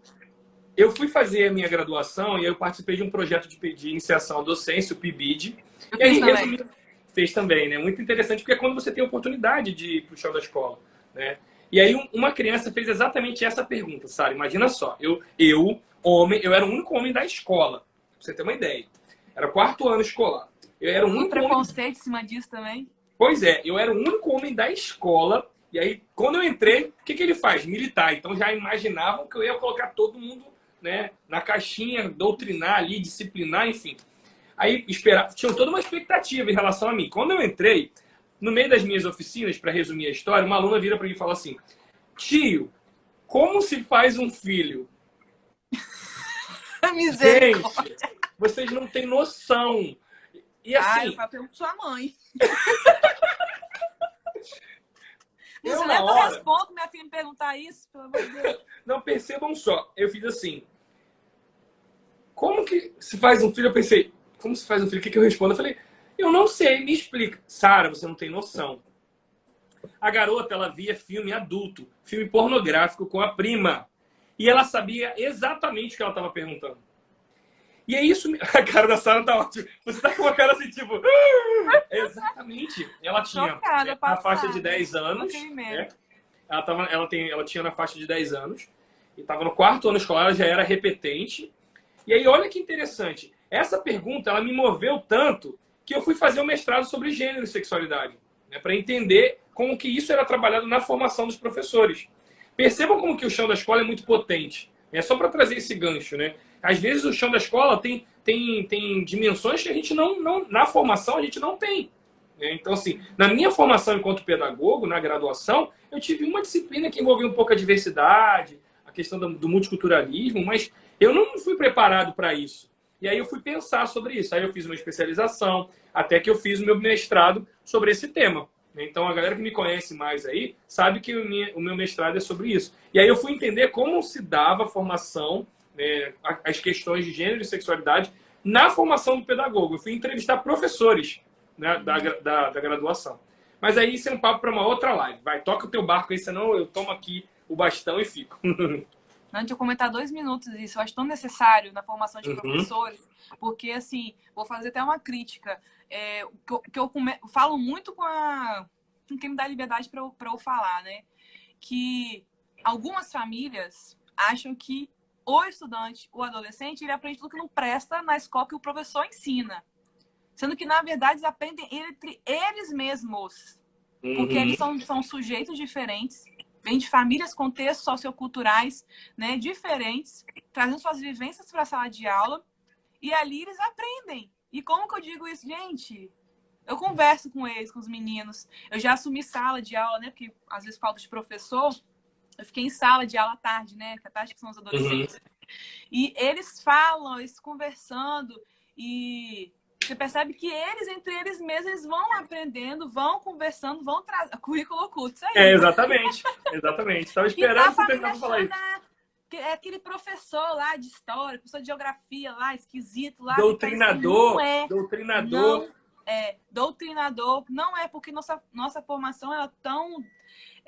eu fui fazer a minha graduação e eu participei de um projeto de iniciação à docência, o PIBID. Eu E aí, fiz também. resumindo, fez também, né? Muito interessante, porque é quando você tem a oportunidade de ir para o chão da escola, né? E aí, uma criança fez exatamente essa pergunta, Sara. Imagina só, homem, eu era o único homem da escola, pra você ter uma ideia. Era o 4º ano escolar. Eu era o Um único homem... preconceito em cima disso também. Pois é, eu era o único homem da escola. E aí, quando eu entrei, o que ele faz? Militar. Então já imaginavam que eu ia colocar todo mundo, né, na caixinha, doutrinar ali, disciplinar, enfim. Aí tinham toda uma expectativa em relação a mim. Quando eu entrei, no meio das minhas oficinas, para resumir a história, uma aluna vira para mim e fala assim: tio, como se faz um filho? Misericórdia. Gente, vocês não têm noção. E assim, eu pergunto pra sua mãe. eu Você na nem eu hora... respondo minha filha me perguntar isso, pelo amor de Deus. Não, percebam só. Eu fiz assim: como que se faz um filho? Eu pensei, como se faz um filho? O que eu respondo? Eu falei, eu não sei, me explica. Sara, você não tem noção. A garota, ela via filme adulto, filme pornográfico com a prima. E ela sabia exatamente o que ela estava perguntando. E é isso. A cara da Sara tá ótima. Você tá com uma cara assim, tipo... Exatamente. Ela tinha Chocada, na faixa passada. de 10 anos. Aquele medo. Né? Ela tinha na faixa de 10 anos. E estava no 4º ano escolar, ela já era repetente. E aí, olha que interessante. Essa pergunta, ela me moveu tanto que eu fui fazer um mestrado sobre gênero e sexualidade. Né, para entender como que isso era trabalhado na formação dos professores. Percebam como que o chão da escola é muito potente. É só para trazer esse gancho, né? Às vezes o chão da escola tem dimensões que a gente não na formação a gente não tem. Né? Então, assim, na minha formação enquanto pedagogo, na graduação, eu tive uma disciplina que envolvia um pouco a diversidade, a questão do multiculturalismo, mas eu não fui preparado para isso. E aí eu fui pensar sobre isso. Aí eu fiz uma especialização, até que eu fiz o meu mestrado sobre esse tema. Então, a galera que me conhece mais aí sabe que o meu mestrado é sobre isso. E aí eu fui entender como se dava a formação, né, as questões de gênero e sexualidade na formação do pedagogo. Eu fui entrevistar professores, né, da graduação. Mas aí isso é um papo para uma outra live. Vai, toca o teu barco aí, senão eu tomo aqui o bastão e fico. Antes de eu comentar 2 minutos isso, eu acho tão necessário na formação de professores, porque, assim, vou fazer até uma crítica. Falo muito com quem me dá liberdade para eu falar, né? Que algumas famílias acham que o estudante, o adolescente, ele aprende tudo que não presta na escola que o professor ensina. Sendo que, na verdade, eles aprendem entre eles mesmos. Porque eles são sujeitos diferentes, vêm de famílias, contextos socioculturais, né, diferentes, trazendo suas vivências para a sala de aula, e ali eles aprendem. E como que eu digo isso, gente? Eu converso com eles, com os meninos. Eu já assumi sala de aula, né? Porque às vezes falta de professor. Eu fiquei em sala de aula à tarde, né? Que à tarde que são os adolescentes. E eles falam, eles conversando, e você percebe que eles, entre eles mesmos, eles vão aprendendo, vão conversando, vão trazer currículo oculto. Isso aí. Exatamente. Exatamente. Estava esperando você tentar falar isso. É aquele professor lá de história, professor de geografia lá, esquisito lá. Doutrinador. Doutrinador. Doutrinador. Não é, porque nossa formação é tão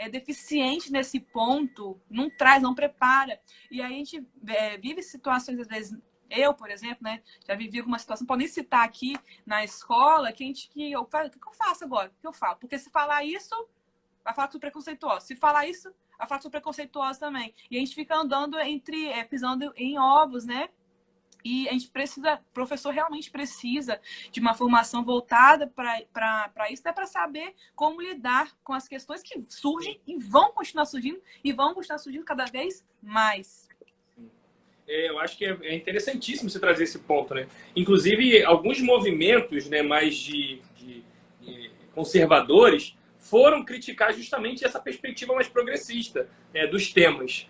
deficiente nesse ponto, não traz, não prepara. E aí a gente vive situações, às vezes, eu, por exemplo, né, já vivi alguma situação, não posso nem citar aqui na escola, o que eu faço agora? O que eu falo? Porque se falar isso, vai falar que sou preconceituosa. Se falar isso, vai falar que sou preconceituosa também. E a gente fica andando pisando em ovos, né? E a gente precisa, o professor realmente precisa de uma formação voltada para isso, até para saber como lidar com as questões que surgem e vão continuar surgindo cada vez mais. Eu acho que é interessantíssimo você trazer esse ponto, né? Inclusive, alguns movimentos, né, mais de conservadores foram criticar justamente essa perspectiva mais progressista, né, dos temas.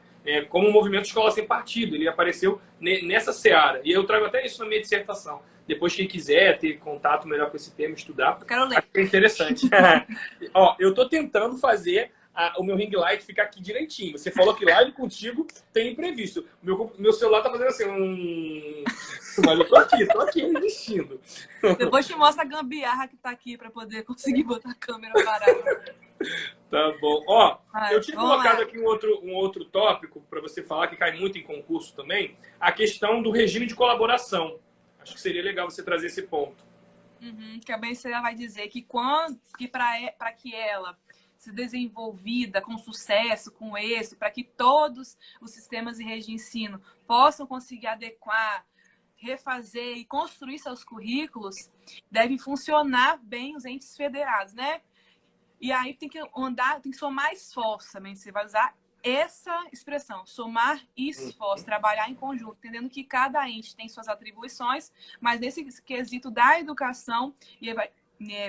Como o movimento Escola Sem Partido, ele apareceu nessa seara. E eu trago até isso na minha dissertação. Depois, quem quiser ter contato melhor com esse tema, estudar, eu quero ler. Acho que é interessante. Ó, eu estou tentando fazer o meu ring light ficar aqui direitinho. Você falou que live contigo tem imprevisto. Meu celular tá fazendo assim, mas eu tô aqui resistindo. Depois te mostra a gambiarra que tá aqui para poder conseguir botar a câmera parada. Tá bom. Ó, Eu tinha Vamos colocado lá. aqui um outro tópico para você falar, que cai muito em concurso também, a questão do regime de colaboração. Acho que seria legal você trazer esse ponto. Que a BNCC vai dizer que para que ela se desenvolvida com sucesso, com êxito, para que todos os sistemas de rede de ensino possam conseguir adequar, refazer e construir seus currículos, devem funcionar bem os entes federados, né? E aí tem que somar esforço também. Você vai usar essa expressão, somar esforço, trabalhar em conjunto, entendendo que cada ente tem suas atribuições, mas nesse quesito da educação,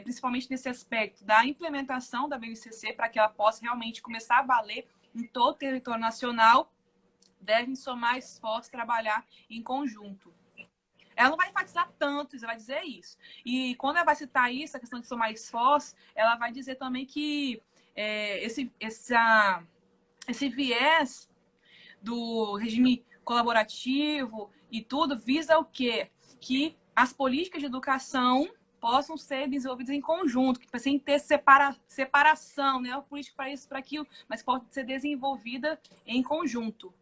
principalmente nesse aspecto da implementação da BNCC, para que ela possa realmente começar a valer em todo o território nacional, devem somar esforço, trabalhar em conjunto. Ela não vai enfatizar tanto, ela vai dizer isso. E quando ela vai citar isso, a questão de somar esforço, ela vai dizer também que esse viés do regime colaborativo e tudo visa o quê? Que as políticas de educação possam ser desenvolvidas em conjunto, que sem ter separação, né? A política para isso, para aquilo, mas pode ser desenvolvida em conjunto.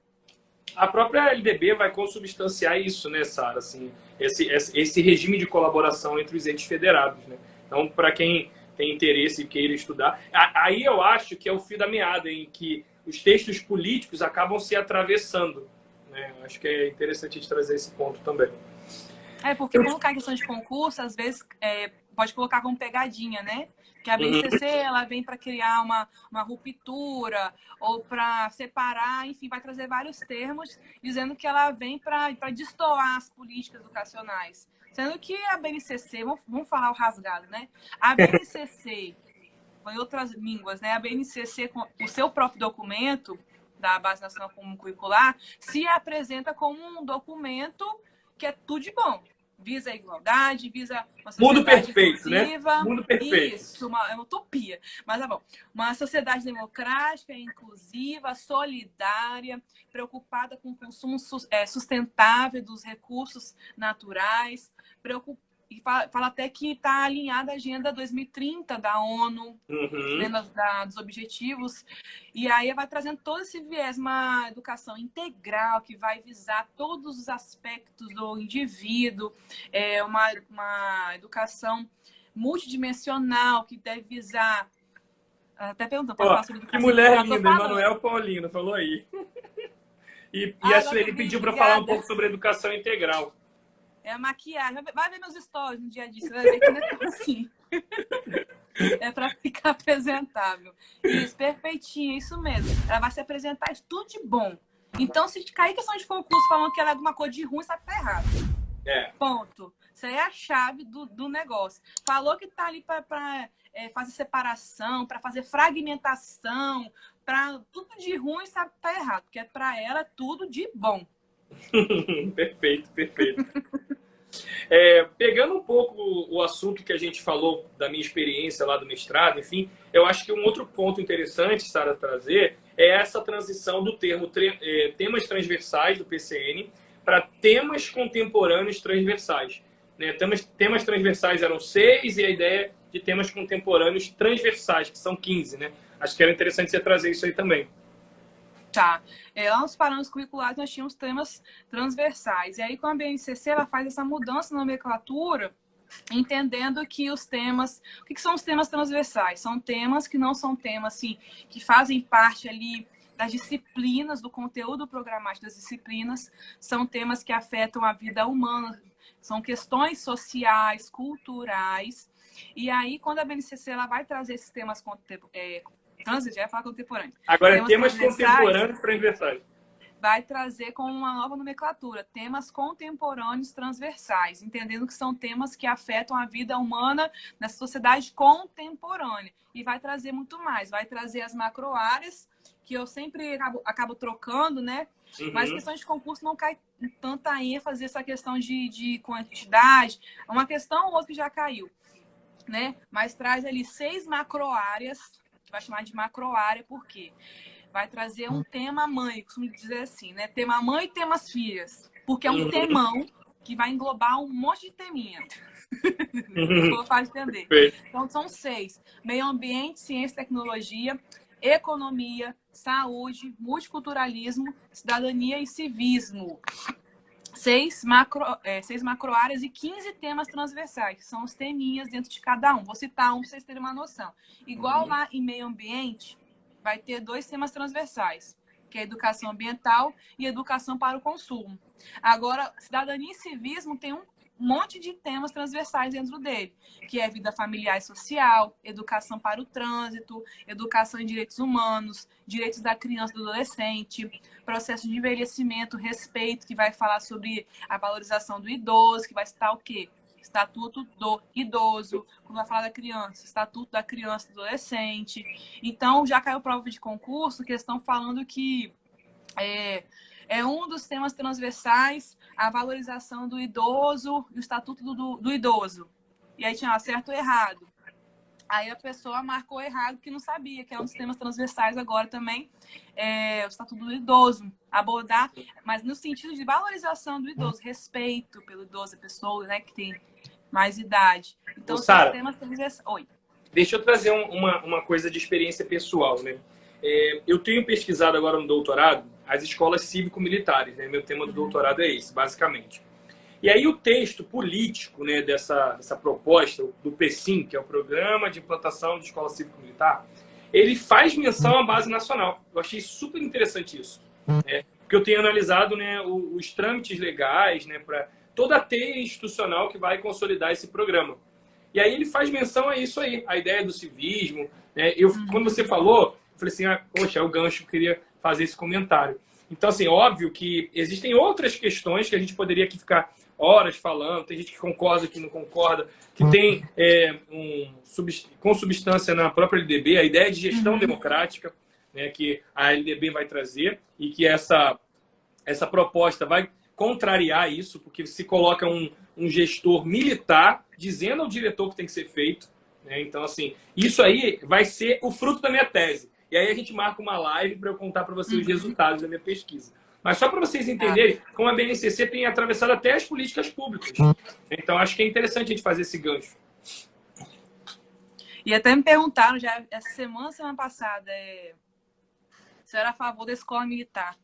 A própria LDB vai consubstanciar isso, né, Sara? Assim, esse regime de colaboração entre os entes federados, né? Então, para quem tem interesse e queira estudar, aí eu acho que é o fio da meada, em que os textos políticos acabam se atravessando, né? Acho que é interessante a gente trazer esse ponto também. Porque quando cai questão de concurso, às vezes pode colocar como pegadinha, né? Que a BNCC ela vem para criar uma ruptura ou para separar, enfim, vai trazer vários termos dizendo que ela vem para destoar as políticas educacionais. Sendo que a BNCC, vamos falar o rasgado, né? A BNCC, em outras línguas, né? A BNCC, com o seu próprio documento da Base Nacional Comum Curricular, se apresenta como um documento que é tudo de bom. Visa a igualdade, visa uma sociedade mundo perfeito, inclusiva. Né? Mundo perfeito. Isso, é uma utopia. Mas tá bom. Uma sociedade democrática, inclusiva, solidária, preocupada com o consumo sustentável dos recursos naturais, e fala até que está alinhada à Agenda 2030 da ONU, né, dos objetivos. E aí vai trazendo todo esse viés, uma educação integral que vai visar todos os aspectos do indivíduo, uma educação multidimensional que deve visar... Até perguntando, pode falar sobre educação. Que mulher linda, Emanuel Paulino falou aí. E a Sueli pediu para falar um pouco sobre educação integral. É a maquiagem. Vai ver meus stories no dia a dia, você vai ver que não é assim. É para ficar apresentável. Isso, perfeitinho, isso mesmo. Ela vai se apresentar isso tudo de bom. Então, se cair questão de concurso falando que ela é alguma coisa de ruim, sabe que tá errado. Ponto. Isso aí é a chave do negócio. Falou que tá ali para fazer separação, para fazer fragmentação, para tudo de ruim, sabe que tá errado. Porque para ela tudo de bom. Perfeito. Pegando um pouco o assunto que a gente falou da minha experiência lá do mestrado, enfim, eu acho que um outro ponto interessante, Sara, trazer é essa transição do termo temas transversais do PCN para temas contemporâneos transversais. Né? Temas transversais eram 6 e a ideia de temas contemporâneos transversais, que são 15. Né? Acho que era interessante você trazer isso aí também. Tá. Lá nos parâmetros curriculares nós tínhamos temas transversais. E aí com a BNCC ela faz essa mudança na nomenclatura, entendendo que os temas... O que são os temas transversais? São temas que não são temas assim, que fazem parte ali das disciplinas, do conteúdo programático das disciplinas. São temas que afetam a vida humana, são questões sociais, culturais. E aí quando a BNCC ela vai trazer esses temas já ia falar contemporâneo. Agora, temas contemporâneos transversais. Vai trazer com uma nova nomenclatura, temas contemporâneos transversais, entendendo que são temas que afetam a vida humana na sociedade contemporânea. E vai trazer muito mais, vai trazer as macroáreas, que eu sempre acabo trocando, né? Mas questão de concurso não cai tanta ênfase essa questão de quantidade, é uma questão ou outra que já caiu, né? Mas traz ali 6 macroáreas, vai chamar de macroárea, por quê? Vai trazer um tema mãe, costumo dizer assim, né? Tema mãe e temas filhas. Porque é um temão que vai englobar um monte de teminha. Vou fazer entender. Então, são 6. Meio ambiente, ciência e tecnologia. economia, saúde, multiculturalismo, cidadania e civismo. 6 macro-áreas e 15 temas transversais, que são os teminhas dentro de cada um. Vou citar um para vocês terem uma noção. Igual lá em meio ambiente, vai ter 2 temas transversais, que é educação ambiental e educação para o consumo. Agora, cidadania e civismo tem um monte de temas transversais dentro dele, que é vida familiar e social, educação para o trânsito, educação em direitos humanos, direitos da criança e do adolescente, processo de envelhecimento, respeito, que vai falar sobre a valorização do idoso, que vai citar o quê? Estatuto do idoso, quando vai falar da criança, Estatuto da criança e do adolescente. Então, já caiu prova de concurso que estão falando que é um dos temas transversais a valorização do idoso e o Estatuto do idoso. E aí tinha certo ou errado. Aí a pessoa marcou errado que não sabia, que é um dos temas transversais agora também, o Estatuto do Idoso, abordar, mas no sentido de valorização do idoso, respeito pelo idoso, a pessoa, né, que tem mais idade. Então, Sara, os temas transversais... Oi. Deixa eu trazer uma coisa de experiência pessoal, né? Eu tenho pesquisado agora no doutorado as escolas cívico-militares, né? Meu tema do doutorado é esse, basicamente. E aí o texto político, né, dessa proposta do PSIM, que é o Programa de Implantação de Escola Cívico-Militar, ele faz menção à base nacional. Eu achei super interessante isso. Né? Porque eu tenho analisado, né, os trâmites legais, né, para toda a teia institucional que vai consolidar esse programa. E aí ele faz menção a isso aí, a ideia do civismo. Né? Quando você falou, eu falei assim, poxa, é o gancho, eu queria fazer esse comentário. Então, assim, óbvio que existem outras questões que a gente poderia aqui ficar horas falando, tem gente que concorda, que não concorda, que tem consubstância na própria LDB, a ideia de gestão democrática, né, que a LDB vai trazer e que essa proposta vai contrariar isso, porque se coloca um gestor militar dizendo ao diretor que tem que ser feito. Né? Então, assim, isso aí vai ser o fruto da minha tese. E aí a gente marca uma live para eu contar para vocês os resultados da minha pesquisa. Mas só para vocês entenderem como a BNCC tem atravessado até as políticas públicas. Então, acho que é interessante a gente fazer esse gancho. E até me perguntaram já essa semana passada, se eu era a favor da escola militar.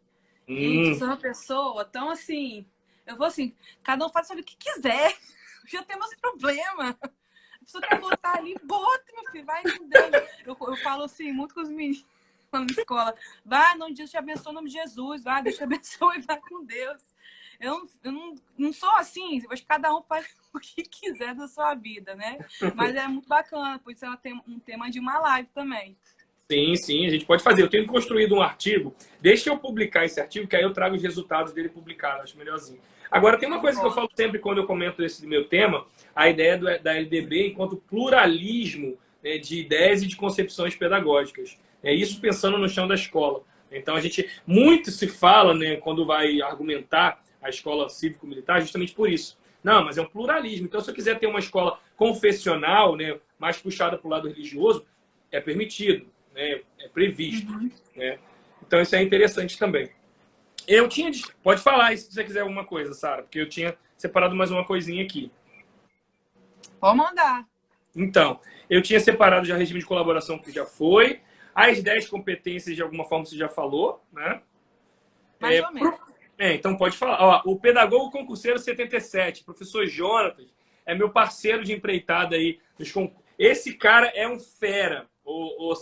Gente, eu sou uma pessoa tão assim... Eu vou assim, cada um faz sobre o que quiser. Já tem meus problemas. A pessoa quer botar ali, bota, meu filho, vai com Deus. Eu falo assim, muito com os meninos na escola. Vai, não Deus te abençoe em nome de Jesus. Vai, Deus te abençoe e vai com Deus. Eu não sou assim. Eu acho que cada um faz o que quiser da sua vida, né? Mas é muito bacana. Por isso ela tem um tema de uma live também. Sim, sim, a gente pode fazer. Eu tenho construído um artigo. Deixa eu publicar esse artigo, que aí eu trago os resultados dele publicado. Acho melhorzinho. Agora, tem uma coisa que eu falo sempre quando eu comento esse meu tema, a ideia da LDB enquanto pluralismo, né, de ideias e de concepções pedagógicas. É isso pensando no chão da escola. Então, muito se fala, né, quando vai argumentar a escola cívico-militar, justamente por isso. Não, mas é um pluralismo. Então, se eu quiser ter uma escola confessional, né, mais puxada para o lado religioso, é permitido, né, é previsto. Né? Então, isso é interessante também. Pode falar se você quiser alguma coisa, Sara, porque eu tinha separado mais uma coisinha aqui. Pode mandar. Então, eu tinha separado já regime de colaboração, que já foi. As 10 competências, de alguma forma, você já falou, né? Mais ou menos. Então, pode falar. Ó, o pedagogo concurseiro 77, professor Jonatas, é meu parceiro de empreitada aí. Esse cara é um fera.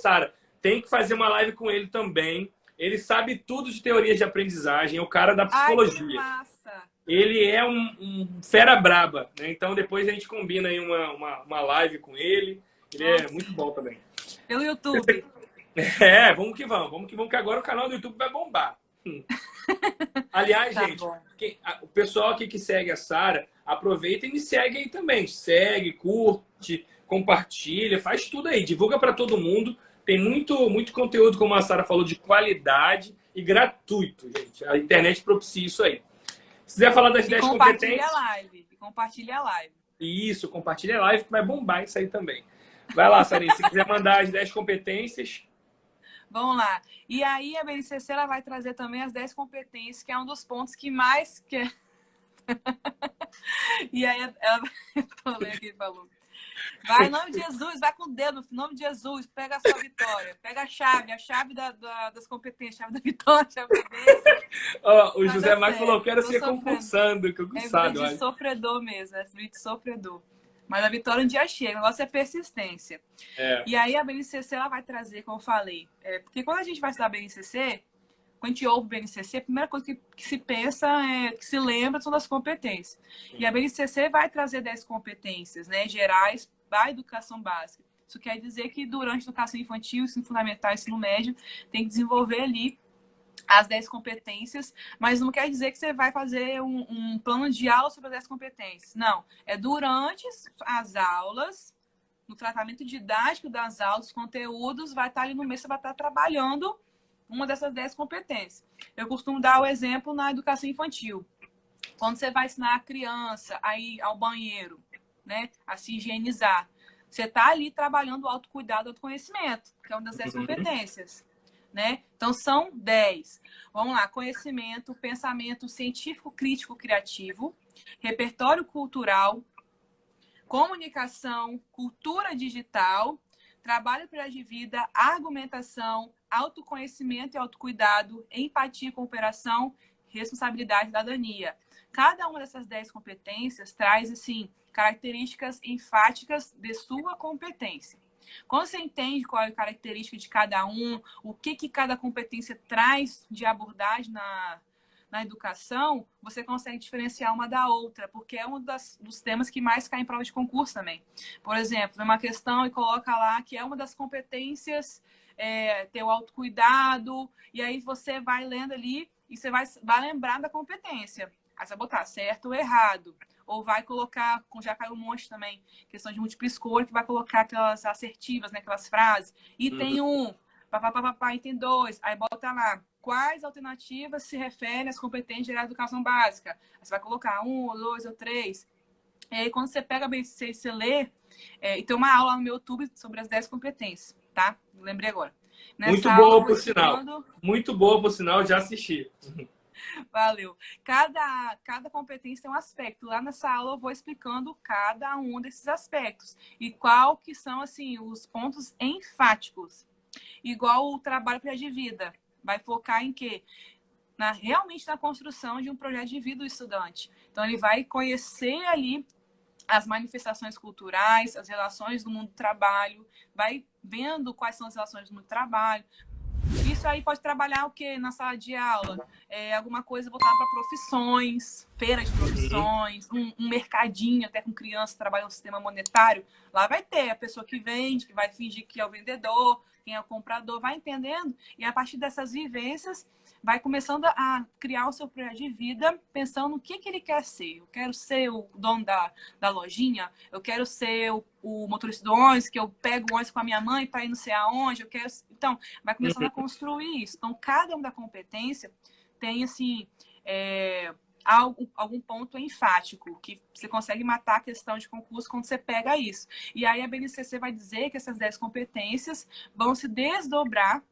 Sara, tem que fazer uma live com ele também. Ele sabe tudo de teorias de aprendizagem, é o cara da psicologia. Ai, que massa. Ele é um fera braba, né? Então depois a gente combina aí uma live com ele. Ele é muito bom também. Pelo YouTube. Vamos que vamos, que agora o canal do YouTube vai bombar. Aliás, Tá gente, bom. o pessoal aqui que segue a Sara, aproveita e me segue aí também. Segue, curte, compartilha, faz tudo aí, divulga para todo mundo. Tem muito conteúdo, como a Sara falou, de qualidade e gratuito, gente. A internet propicia isso aí. Se quiser falar das 10 competências... Compartilha a live. Isso, compartilha a live que vai bombar isso aí também. Vai lá, Sarinha, se quiser mandar as 10 competências... Vamos lá. E aí a BNCC ela vai trazer também as 10 competências, que é um dos pontos que mais... E aí ela... Tô lendo aqui, falou. Vai em nome de Jesus, vai com o dedo, em nome de Jesus, pega a sua vitória, pega a chave das competências, a chave da vitória, a chave da bênção. Ó, o Vai José dar Marcos falou, certo. quero Tô ser sofrendo. É vida concursado, de olha. sofredor mesmo, é vida de sofredor. Mas a vitória um dia chega, o negócio é persistência. É. E aí a BNCC ela vai trazer, como eu falei, porque quando a gente vai estudar BNCC, quando a gente ouve BNCC, a primeira coisa que se pensa, que se lembra, são das competências. E a BNCC vai trazer 10 competências, né, gerais da educação básica. Isso quer dizer que durante a educação infantil, ensino fundamental, ensino médio, tem que desenvolver ali as 10 competências, mas não quer dizer que você vai fazer um plano de aula sobre as 10 competências. Não, é durante as aulas, no tratamento didático das aulas, os conteúdos, vai estar ali no mês, você vai estar trabalhando uma dessas 10 competências. Eu costumo dar o exemplo na educação infantil. Quando você vai ensinar a criança a ir ao banheiro, né, a se higienizar, você está ali trabalhando o autocuidado, o autoconhecimento, que é uma das 10 competências. Né? Então, são 10. Vamos lá, conhecimento, pensamento científico, crítico, criativo, repertório cultural, comunicação, cultura digital, trabalho para de vida, argumentação, autoconhecimento e autocuidado, empatia e cooperação, responsabilidade e cidadania. Cada uma dessas 10 competências traz, assim, características enfáticas de sua competência. Quando você entende qual é a característica de cada um, o que cada competência traz de abordagem na educação, você consegue diferenciar uma da outra, porque é um dos temas que mais cai em prova de concurso também. Por exemplo, vem uma questão e coloca lá que é uma das competências ter o autocuidado, e aí você vai lendo ali e você vai lembrar da competência. Aí você vai botar certo ou errado. Ou vai colocar, já caiu um monte também, questão de múltipla escolha, que vai colocar aquelas assertivas, né, aquelas frases. E tem um, papapá, e tem dois. Aí bota lá, quais alternativas se referem às competências gerais da educação básica? Aí você vai colocar 1, 2 ou 3. E aí, quando você pega bem, você lê, e tem uma aula no meu YouTube sobre as 10 competências, tá? Lembrei agora. Muito Nessa aula eu boa, vou por sinal. explicando... Muito boa, por sinal, já assisti. Valeu. Cada competência tem um aspecto. Lá nessa aula eu vou explicando cada um desses aspectos. E qual que são, assim, os pontos enfáticos. Igual o trabalho para de vida. Vai focar em quê? Realmente na construção de um projeto de vida do estudante. Então, ele vai conhecer ali as manifestações culturais, as relações do mundo do trabalho, vai vendo quais são as relações do mundo do trabalho. Isso aí pode trabalhar o quê na sala de aula? Alguma coisa voltada para profissões, feiras de profissões, um mercadinho, até com crianças trabalhando no sistema monetário. Lá vai ter a pessoa que vende, que vai fingir que é o vendedor, quem é o comprador, vai entendendo. E a partir dessas vivências, vai começando a criar o seu projeto de vida, pensando no que ele quer ser. Eu quero ser o dono da lojinha, eu quero ser o motorista do ônibus, que eu pego o ônibus com a minha mãe para ir não sei aonde, eu quero... Então, vai começando a construir isso. Então, cada uma da competência tem, assim, algum ponto enfático, que você consegue matar a questão de concurso quando você pega isso. E aí a BNCC vai dizer que essas 10 competências vão se desdobrar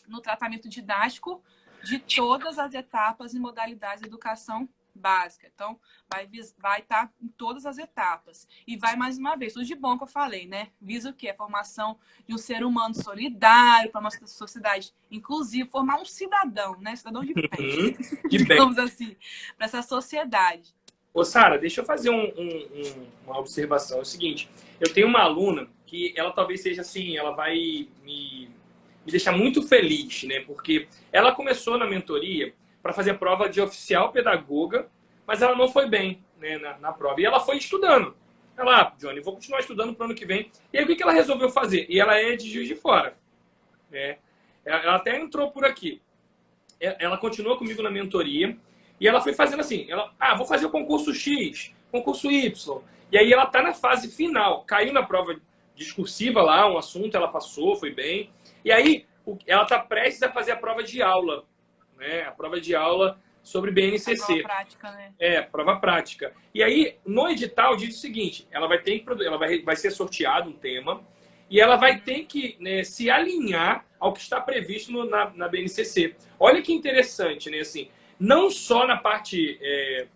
no tratamento didático de todas as etapas e modalidades de educação básica. Então, vai estar em todas as etapas. E vai, mais uma vez, tudo de bom que eu falei, né? Visa o quê? A formação de um ser humano solidário para a nossa sociedade inclusive, formar um cidadão, né? Cidadão de bem. Digamos assim, para essa sociedade. Ô, Sara, deixa eu fazer uma observação. É o seguinte, eu tenho uma aluna que ela talvez seja assim, ela vai me deixar muito feliz, né? Porque ela começou na mentoria para fazer a prova de oficial pedagoga, mas ela não foi bem, né, na prova. E ela foi estudando. Ela, Johnny, vou continuar estudando para o ano que vem. E aí, o que ela resolveu fazer? E ela é de Juiz de Fora, né? Ela até entrou por aqui. Ela continuou comigo na mentoria e ela foi fazendo assim, vou fazer o concurso X, concurso Y. E aí ela está na fase final. Caiu na prova discursiva lá, um assunto, ela passou, foi bem. E aí, ela está prestes a fazer a prova de aula, né? A prova de aula sobre BNCC. A prova prática, né? Prova prática. E aí, no edital, diz o seguinte, ela vai ser sorteado um tema e ela vai ter que, né, se alinhar ao que está previsto na BNCC. Olha que interessante, né? Assim, não só na parte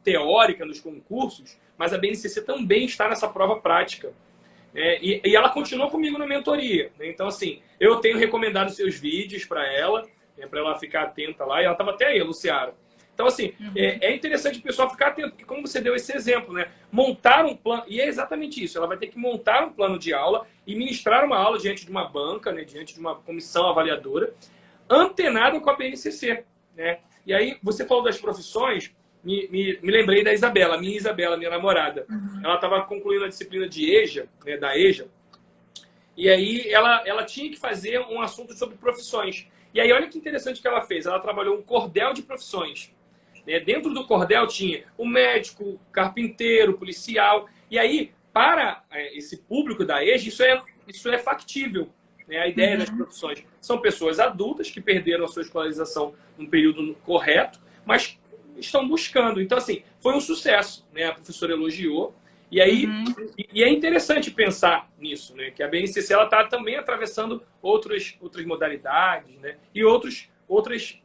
teórica, nos concursos, mas a BNCC também está nessa prova prática. E ela continuou comigo na mentoria, né? Então, assim, eu tenho recomendado seus vídeos para ela, né, para ela ficar atenta lá. E ela estava até aí, a Luciara. Então, assim, é interessante o pessoal ficar atento, porque como você deu esse exemplo, né? Montar um plano, e é exatamente isso, ela vai ter que montar um plano de aula e ministrar uma aula diante de uma banca, né, diante de uma comissão avaliadora, antenada com a BNCC, né? E aí, você falou das profissões, me lembrei da Isabela, minha namorada. Ela estava concluindo a disciplina de EJA, né, da EJA, e aí ela tinha que fazer um assunto sobre profissões. E aí, olha que interessante que ela fez. Ela trabalhou um cordel de profissões. Dentro do cordel tinha o médico, o carpinteiro, o policial. E aí, para esse público da EJA, isso é factível. Né? A ideia das profissões são pessoas adultas que perderam a sua escolarização num período correto, mas estão buscando. Então, assim, foi um sucesso. Né? A professora elogiou. E aí, e é interessante pensar nisso, né? Que a BNCC está também atravessando outras modalidades, né? E outras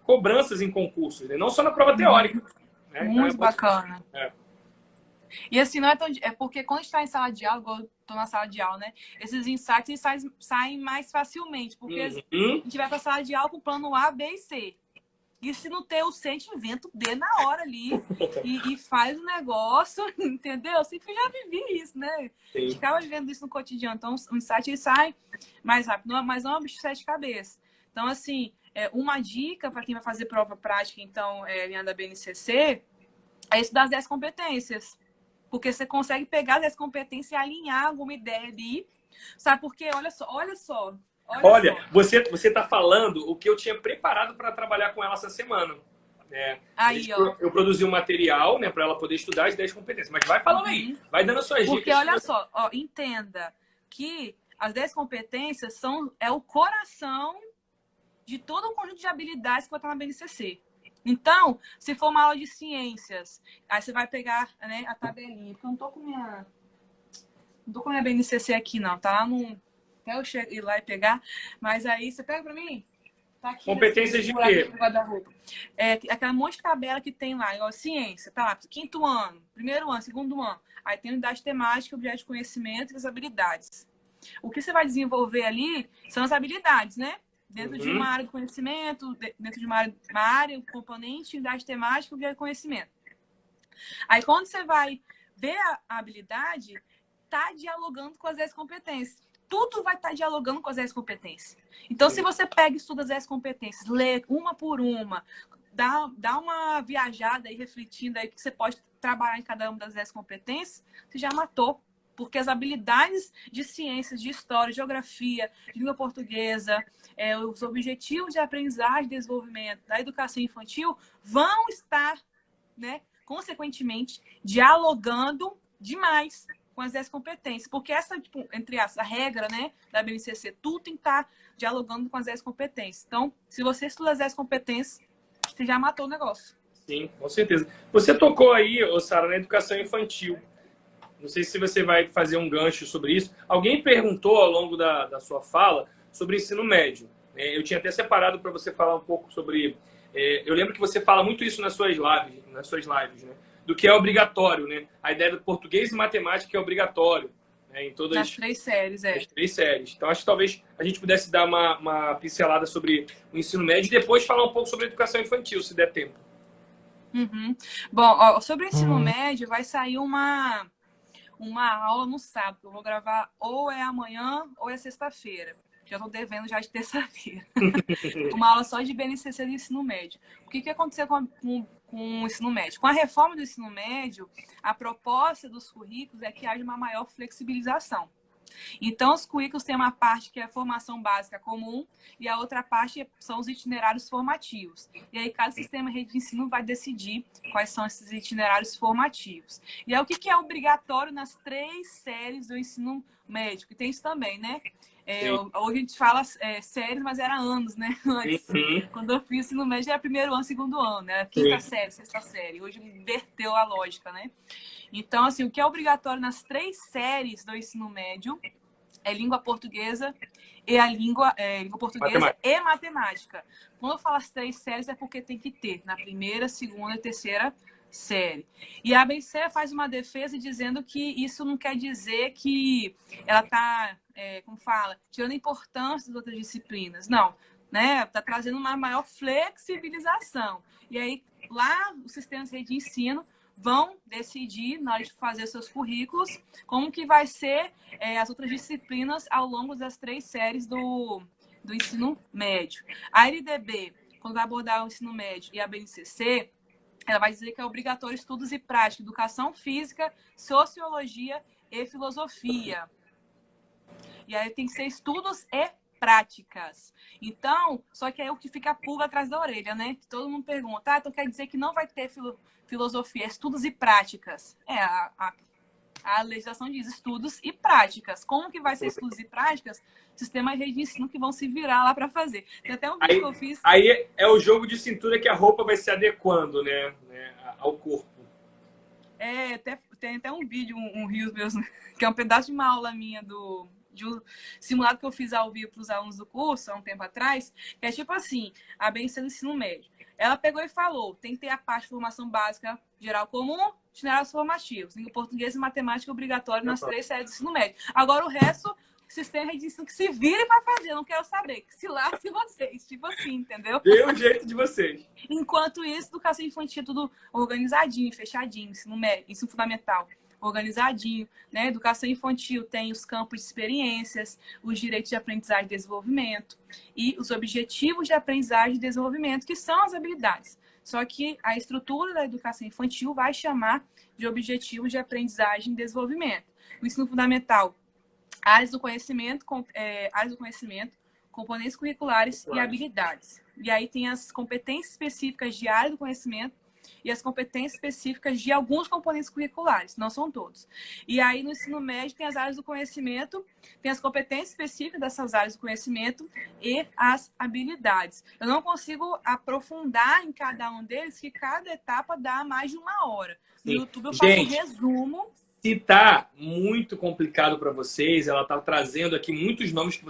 cobranças em concursos, né? Não só na prova teórica. Né? Muito bacana. É. E assim, não é tão. É porque quando a gente está em sala de aula, igual eu estou na sala de aula, né? Esses insights saem mais facilmente, porque a gente vai para a sala de aula com o plano A, B e C. E se não ter o C, a gente inventa o D na hora ali e faz o negócio, entendeu? Eu sempre já vivi isso, né? Sim. A gente acaba vivendo isso no cotidiano. Então, o insight ele sai mais rápido, mas não é um bicho de sete cabeças. Então, assim, uma dica para quem vai fazer prova prática, então, linha da BNCC, é estudar as 10 competências. Porque você consegue pegar as 10 competências e alinhar alguma ideia ali. Sabe por quê? Olha só. Olha, você está falando o que eu tinha preparado para trabalhar com ela essa semana. Aí, eu produzi um material, né, para ela poder estudar as 10 competências. Mas vai falando aí, vai dando as suas dicas. Porque olha só, entenda que as 10 competências é o coração de todo o conjunto de habilidades que vai estar na BNCC. Então, se for uma aula de ciências, aí você vai pegar, né, a tabelinha. Porque eu não tô com minha BNCC aqui, não. Tá lá no... Até eu ir lá e pegar. Mas aí, você pega pra mim? Tá aqui. Competências de quê? Aquela monte de tabela que tem lá. Igual ciência, tá lá. 5º ano, 1º ano, 2º ano. Aí tem unidade temática, objeto de conhecimento e as habilidades. O que você vai desenvolver ali são as habilidades, né? Dentro de uma área de conhecimento, dentro de uma área, um componente, unidade temática, objeto de conhecimento. Aí, quando você vai ver a habilidade, tá dialogando com as 10 competências. Tudo vai estar dialogando com as 10 competências. Então, se você pega e estuda as 10 competências, lê uma por uma, dá uma viajada aí, refletindo aí o que você pode trabalhar em cada uma das 10 competências, você já matou. Porque as habilidades de ciências, de história, geografia, de língua portuguesa, os objetivos de aprendizagem e desenvolvimento da educação infantil vão estar, né, consequentemente, dialogando demais com as 10 competências. Porque essa, tipo, entre a regra, né, da BNCC, tudo tem que estar dialogando com as 10 competências. Então, se você estuda as 10 competências, você já matou o negócio. Sim, com certeza. Você tocou aí, Sara, na educação infantil. Não sei se você vai fazer um gancho sobre isso. Alguém perguntou ao longo da sua fala sobre ensino médio. Eu tinha até separado para você falar um pouco sobre... eu lembro que você fala muito isso nas suas lives, né? Do que é obrigatório, né? A ideia do português e matemática é obrigatório. Né? Em todas as 3 séries, As 3 séries. Então, acho que talvez a gente pudesse dar uma pincelada sobre o ensino médio e depois falar um pouco sobre a educação infantil, se der tempo. Bom, sobre o ensino médio, vai sair uma aula no sábado. Eu vou gravar ou é amanhã ou é sexta-feira. Já estou devendo já de terça-feira. Uma aula só de BNCC do ensino médio. O que aconteceu com o ensino médio? Com a reforma do ensino médio, a proposta dos currículos é que haja uma maior flexibilização. Então, os currículos têm uma parte que é a formação básica comum e a outra parte são os itinerários formativos. E aí, cada sistema de ensino vai decidir quais são esses itinerários formativos. E aí, o que é obrigatório nas 3 séries do ensino médio? Que tem isso também, né? Hoje a gente fala séries, mas era anos, né? Antes, quando eu fiz ensino médio, era 1º ano, 2º ano, né? 5ª série, 6ª série. Hoje inverteu a lógica, né? Então, assim, o que é obrigatório nas 3 séries do ensino médio é língua portuguesa e língua portuguesa e matemática. Quando eu falo as 3 séries, é porque tem que ter na 1ª, 2ª e 3ª série. E a BNCC faz uma defesa dizendo que isso não quer dizer que ela está, como fala, tirando a importância das outras disciplinas. Não, né? Está trazendo uma maior flexibilização. E aí, lá, os sistemas de rede de ensino vão decidir, na hora de fazer seus currículos, como que vai ser as outras disciplinas ao longo das 3 séries do ensino médio. A LDB, quando vai abordar o ensino médio, e a BNCC, ela vai dizer que é obrigatório estudos e prática, educação física, sociologia e filosofia. E aí tem que ser estudos e práticas. Então, só que é o que fica a pulga atrás da orelha, né? Todo mundo pergunta, então quer dizer que não vai ter filosofia, estudos e práticas. A legislação diz estudos e práticas. Como que vai ser estudos e práticas? Sistema de rede de ensino que vão se virar lá para fazer. Tem até um vídeo que eu fiz. Aí é o jogo de cintura que a roupa vai se adequando, né, ao corpo. Tem até um vídeo, um Reels mesmo, que é um pedaço de uma aula minha de um simulado que eu fiz ao vivo para os alunos do curso, há um tempo atrás, que é tipo assim, a BNCC do ensino médio. Ela pegou e falou, tem que ter a parte de formação básica geral comum, itinerários formativos, língua portuguesa e matemática obrigatório nas 3 séries do ensino médio. Agora o resto, sistema de ensino que se vire para fazer, eu não quero saber, que se lasque vocês, tipo assim, entendeu? Dê o jeito de vocês. Enquanto isso, educação infantil tudo organizadinho, fechadinho, ensino médio, ensino fundamental organizadinho, né? Educação infantil tem os campos de experiências, os direitos de aprendizagem e desenvolvimento e os objetivos de aprendizagem e desenvolvimento, que são as habilidades. Só que a estrutura da educação infantil vai chamar de objetivos de aprendizagem e desenvolvimento. O ensino fundamental, áreas do conhecimento, componentes curriculares e habilidades. E aí tem as competências específicas de área do conhecimento e as competências específicas de alguns componentes curriculares, não são todos. E aí, no ensino médio, tem as áreas do conhecimento, tem as competências específicas dessas áreas do conhecimento e as habilidades. Eu não consigo aprofundar em cada um deles, que cada etapa dá mais de 1 hora. No YouTube eu faço um resumo. Se tá muito complicado para vocês, ela tá trazendo aqui muitos nomes que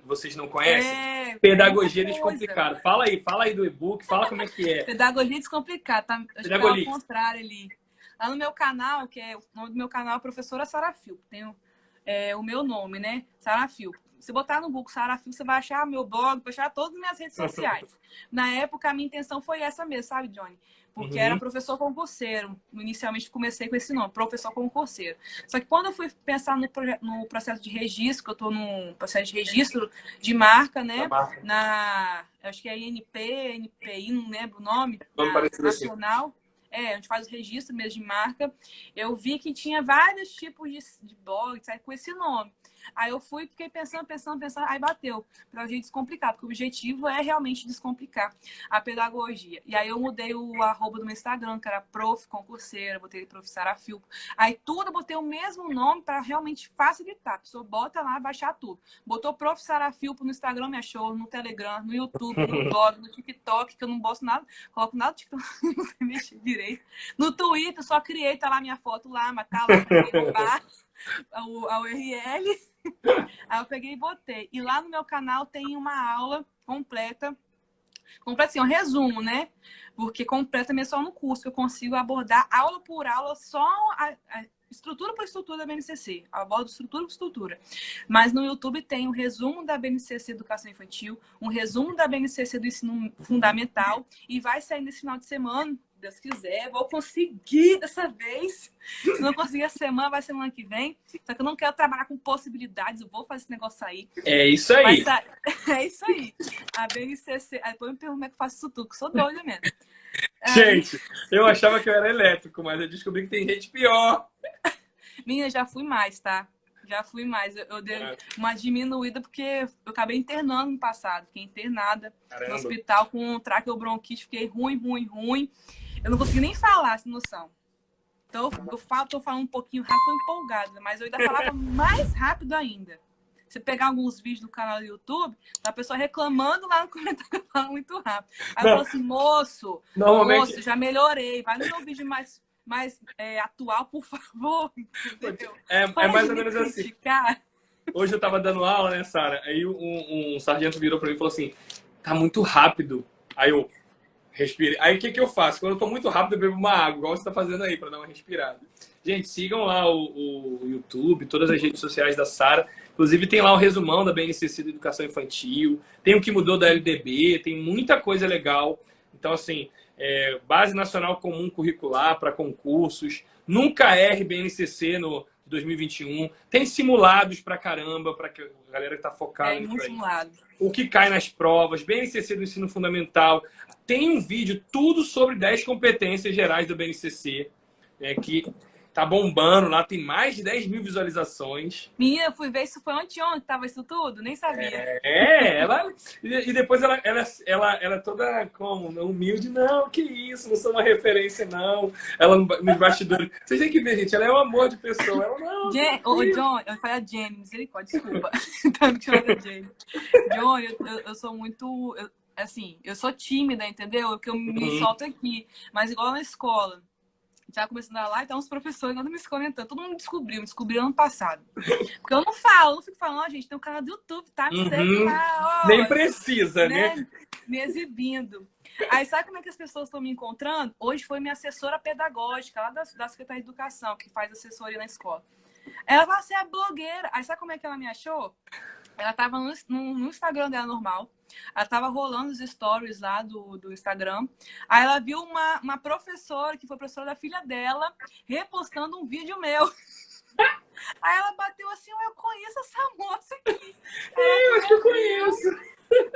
vocês não conhecem. Pedagogia Descomplicada. Fala aí do e-book, fala como é que é. Pedagogia Descomplicada, tá? Acho que é ao contrário ali. Lá no meu canal, que é o nome do meu canal é Professora Sara Filpo. Tem o meu nome, né? Sara Filpo. Se botar no Google Sara Filpo, você vai achar meu blog, vai achar todas as minhas redes sociais. Na época, a minha intenção foi essa mesmo, sabe, Johnny? Porque era professor concurseiro. Inicialmente comecei com esse nome, professor concurseiro. Só que quando eu fui pensar no processo de registro, que eu estou no processo de registro de marca, né? Acho que é INP, NPI, não lembro o nome. Nacional. Assim. A gente faz o registro mesmo de marca. Eu vi que tinha vários tipos de blog, sabe, com esse nome. Aí eu fiquei pensando, aí bateu. Pedagogia Descomplicada, porque o objetivo é realmente descomplicar a pedagogia. E aí eu mudei o arroba do meu Instagram, que era Prof. Concurseira, botei Prof. Sara Filpo. Aí tudo eu botei o mesmo nome para realmente facilitar. A pessoa bota lá, baixar tudo. Botou Prof. Sara Filpo no Instagram, me achou, no Telegram, no YouTube, no blog, no TikTok, que eu não boto nada, coloco nada no TikTok, não sei mexer direito. No Twitter, só criei, tá lá minha foto lá, mas tá lá, pra roubar a URL. Aí eu peguei e botei. E lá no meu canal tem uma aula completa assim, um resumo, né? Porque completa mesmo só no curso, que eu consigo abordar aula por aula, só a estrutura por estrutura da BNCC. Abordo estrutura por estrutura. Mas no YouTube tem um resumo da BNCC Educação Infantil, um resumo da BNCC do Ensino Fundamental, e vai sair nesse final de semana, Deus quiser, vou conseguir dessa vez. Se não conseguir essa semana, vai semana que vem. Só que eu não quero trabalhar com possibilidades, eu vou fazer esse negócio sair. É isso aí. É isso aí. A BNCC... Aí depois me pergunta como é que eu faço isso tudo, que eu sou doida mesmo. Gente, eu achava que eu era elétrico, mas eu descobri que tem gente pior. Minha, já fui mais, tá? Já fui mais. Eu dei uma diminuída porque eu acabei internando no passado. Fiquei internada no hospital com traqueobronquite. Fiquei ruim. Eu não consegui nem falar, sem noção. Então, tô falando um pouquinho rápido, tô empolgada. Mas eu ainda falava mais rápido ainda. Você pegar alguns vídeos do canal do YouTube, a pessoa reclamando lá no comentário que eu falo muito rápido. Aí eu falo assim, moço, já melhorei. Vai no meu vídeo mais atual, por favor. Entendeu? É mais ou menos assim. Hoje eu tava dando aula, né, Sara? Aí um sargento virou pra mim e falou assim, tá muito rápido. Aí eu, Respire. Aí o que eu faço? Quando eu tô muito rápido, eu bebo uma água, igual você tá fazendo aí, para dar uma respirada. Gente, sigam lá o YouTube, todas as redes sociais da Sara. Inclusive tem lá o resumão da BNCC da Educação Infantil, tem o que mudou da LDB, tem muita coisa legal. Então, assim, Base Nacional Comum Curricular para concursos, nunca erre BNCC no 2021. Tem simulados pra caramba, para a galera que tá focada nisso muito aí. simulado. O que cai nas provas, BNCC do ensino fundamental. Tem um vídeo tudo sobre 10 competências gerais do BNCC, que tá bombando lá, tem mais de 10 mil visualizações. Minha, eu fui ver isso foi ontem que tava isso tudo, nem sabia. E depois ela é toda como? Humilde, não, que isso, não sou uma referência, não. Ela nos bastidores. Vocês têm que ver, gente, ela é um amor de pessoa. Ela não. Ô, John, eu falei a Jenny, misericórdia, desculpa. Tá me chamando a Jenny. John, eu sou muito. Assim, eu sou tímida, entendeu? Porque eu me solto aqui. Mas igual na escola. Já começando a live, então os professores andam me escolhendo. Todo mundo descobriu ano passado. Porque eu não falo, não fico falando, gente, tem um canal do YouTube, tá? Me segue lá, ó. Nem precisa, né? Me exibindo. Aí sabe como é que as pessoas estão me encontrando? Hoje foi minha assessora pedagógica, lá da Secretaria de Educação, que faz assessoria na escola. Ela falou assim, é blogueira. Aí sabe como é que ela me achou? Ela tava no Instagram dela normal. Ela tava rolando os stories lá do Instagram. Aí ela viu uma professora, que foi professora da filha dela, repostando um vídeo meu. Aí ela bateu assim, eu conheço essa moça aqui. Eu acho que eu conheço.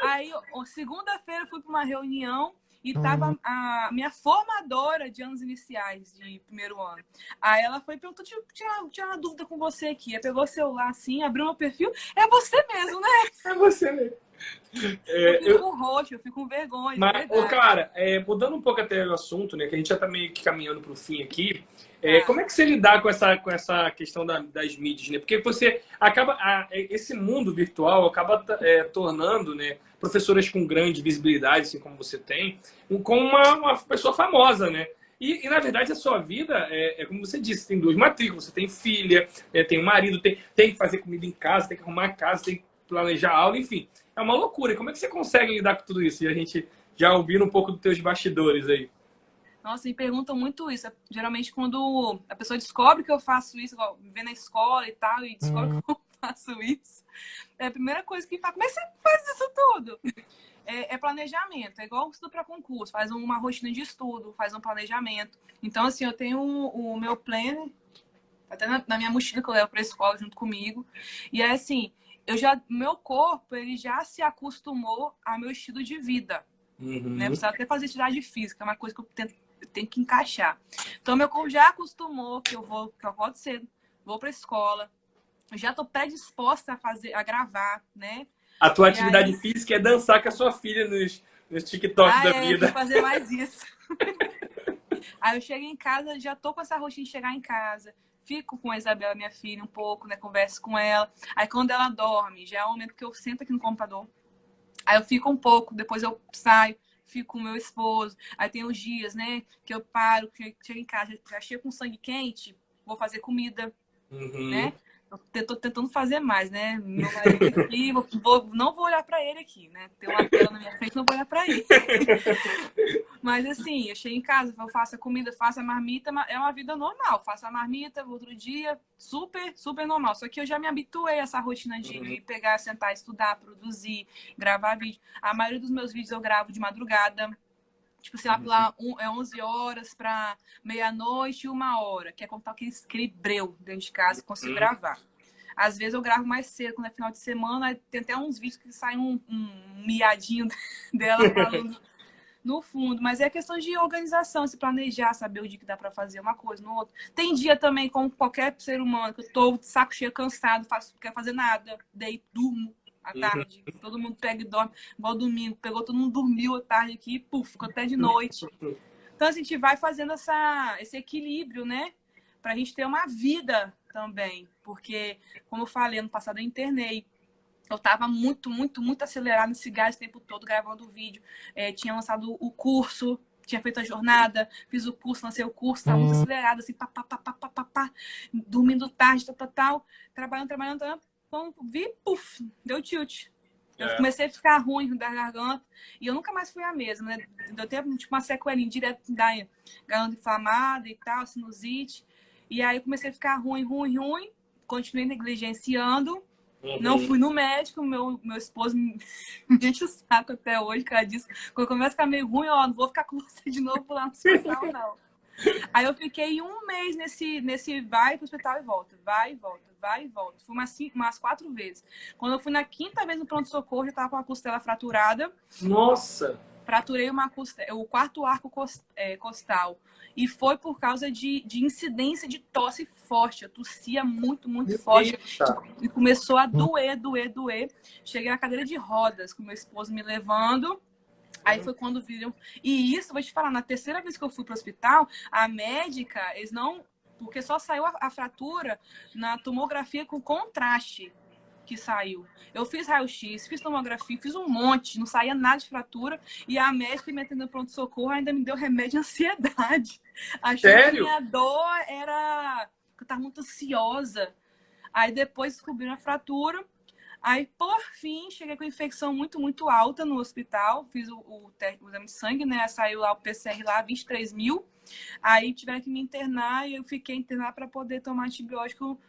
Aí, segunda-feira, eu fui para uma reunião e tava a minha formadora de anos iniciais, de primeiro ano. Aí ela foi e perguntou, tinha uma dúvida com você aqui. Aí pegou o celular assim, abriu meu perfil. É você mesmo, né? É você mesmo. Eu fico com roxo, eu fico com vergonha. Mas, cara, mudando um pouco até o assunto, né? Que a gente já tá meio que caminhando pro fim aqui. Como é que você lidar com essa questão das mídias, né? Porque você acaba. Esse mundo virtual acaba tornando, né, professoras com grande visibilidade, assim como você tem, com uma pessoa famosa, né? E, na verdade, a sua vida como você disse, tem duas matrículas, você tem filha, tem um marido, tem que fazer comida em casa, tem que arrumar a casa, tem que planejar aula, enfim. É uma loucura. E como é que você consegue lidar com tudo isso? E a gente já ouvindo um pouco dos teus bastidores aí. Nossa, me perguntam muito isso. Geralmente, quando a pessoa descobre que eu faço isso, vê na escola e tal, e descobre que eu faço isso, a primeira coisa que fala, como é que você faz isso tudo? É planejamento, é igual estudo para concurso, faz uma rotina de estudo, faz um planejamento. Então, assim, eu tenho o meu planner, até na minha mochila que eu levo para a escola junto comigo, e é assim, meu corpo, ele já se acostumou ao meu estilo de vida. Né? Precisa até fazer atividade física, é uma coisa que eu tenho que encaixar. Então, meu corpo já acostumou que eu acordo cedo, vou para a escola, já estou predisposta a gravar, né? A tua atividade física é dançar com a sua filha nos TikTok da vida. Eu tenho que fazer mais isso. Aí eu chego em casa, já tô com essa rotina de chegar em casa, fico com a Isabela, minha filha, um pouco, né? Converso com ela. Aí quando ela dorme, já é o momento que eu sento aqui no computador. Aí eu fico um pouco, depois eu saio, fico com o meu esposo. Aí tem os dias, né? Que eu paro, que chego em casa, já chego com sangue quente, vou fazer comida, né? Eu tô tentando fazer mais, né? Meu marido aqui, não vou olhar pra ele aqui, né? Tem uma tela na minha frente, não vou olhar pra ele. Mas assim, eu chego em casa, eu faço a comida, faço a marmita, é uma vida normal. Faço a marmita, outro dia, super, super normal. Só que eu já me habituei a essa rotina de pegar, sentar, estudar, produzir, gravar vídeo. A maioria dos meus vídeos eu gravo de madrugada. Tipo, sei lá, 11 horas para meia-noite e 1 hora, que é como tá aquele breu dentro de casa, consigo gravar. Às vezes eu gravo mais cedo, quando é final de semana, tem até uns vídeos que saem um miadinho dela falando no fundo. Mas é questão de organização, se planejar, saber o dia que dá para fazer uma coisa, no outro. Tem dia também, como qualquer ser humano, que eu tô de saco cheio, cansado, não quero fazer nada, daí durmo à tarde. Todo mundo pega e dorme, igual domingo. Todo mundo dormiu à tarde aqui e puf, ficou até de noite. Então a gente vai fazendo esse equilíbrio, né? Pra gente ter uma vida também. Porque, como eu falei, ano passado eu internei. Eu tava muito, muito, muito acelerada nesse gás o tempo todo, gravando o vídeo. Tinha lançado o curso, tinha feito a jornada, fiz o curso, lancei o curso, tava muito acelerada, assim, dormindo tarde, tal, trabalhando. Quando vi, puf, deu tilt. Eu comecei a ficar ruim da garganta e eu nunca mais fui a mesma, né? Eu tenho tipo, uma sequelinha direto da garganta inflamada e tal, sinusite. E aí eu comecei a ficar ruim. Continuei negligenciando. Não fui no médico, meu esposo me enche o saco até hoje, cara disse. Quando começa a ficar meio ruim, ó, não vou ficar com você de novo lá no hospital, não. Aí eu fiquei um mês nesse vai pro hospital e volta, vai e volta, vai e volta. Fui umas 4 vezes. Quando eu fui na 5ª vez no pronto-socorro, eu tava com a costela fraturada. Nossa! Fraturei o 4º arco costal. E foi por causa de incidência de tosse forte. Eu tossia muito forte. E começou a doer. Cheguei na cadeira de rodas, com meu esposo me levando. Aí foi quando viram... E isso, vou te falar, na 3ª vez que eu fui pro hospital, a médica, eles não... Porque só saiu a fratura na tomografia com contraste que saiu. Eu fiz raio-x, fiz tomografia, fiz um monte, não saía nada de fratura. E a médica me atendendo no pronto-socorro ainda me deu remédio de ansiedade. Achei que minha dor era... que eu tava muito ansiosa. Aí depois descobriram a fratura. Aí, por fim, cheguei com infecção muito alta no hospital. Fiz o exame de sangue, né? Saiu lá o PCR lá, 23 mil. Aí tiveram que me internar e eu fiquei internada para poder tomar antibiótico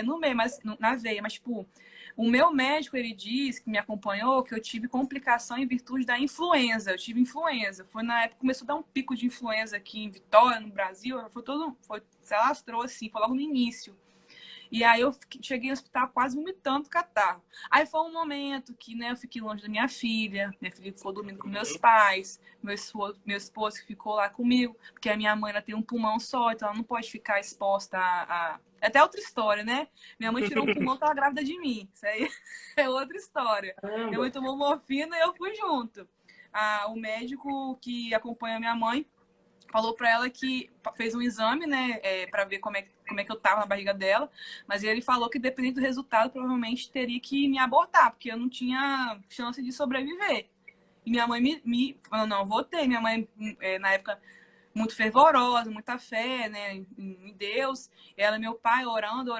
no meio, na veia. Mas, tipo, o meu médico, ele disse, que me acompanhou, que eu tive complicação em virtude da influenza. Eu tive influenza. Foi na época que começou a dar um pico de influenza aqui em Vitória, no Brasil. Se alastrou assim, foi logo no início. E aí eu cheguei no hospital quase vomitando catarro. Aí foi um momento que, né, eu fiquei longe da minha filha ficou dormindo com meus pais, meu esposo que ficou lá comigo, porque a minha mãe ela tem um pulmão só, então ela não pode ficar exposta a... Até outra história, né? Minha mãe tirou um pulmão e tava grávida de mim. Isso aí é outra história. Minha mãe tomou morfina e eu fui junto. O médico que acompanha a minha mãe falou para ela que fez um exame, né, para ver como é que eu tava na barriga dela, mas ele falou que dependendo do resultado, provavelmente teria que me abortar, porque eu não tinha chance de sobreviver. E minha mãe me falou, não, vou ter. Minha mãe, na época, muito fervorosa, muita fé, né, em Deus. Ela e meu pai orando,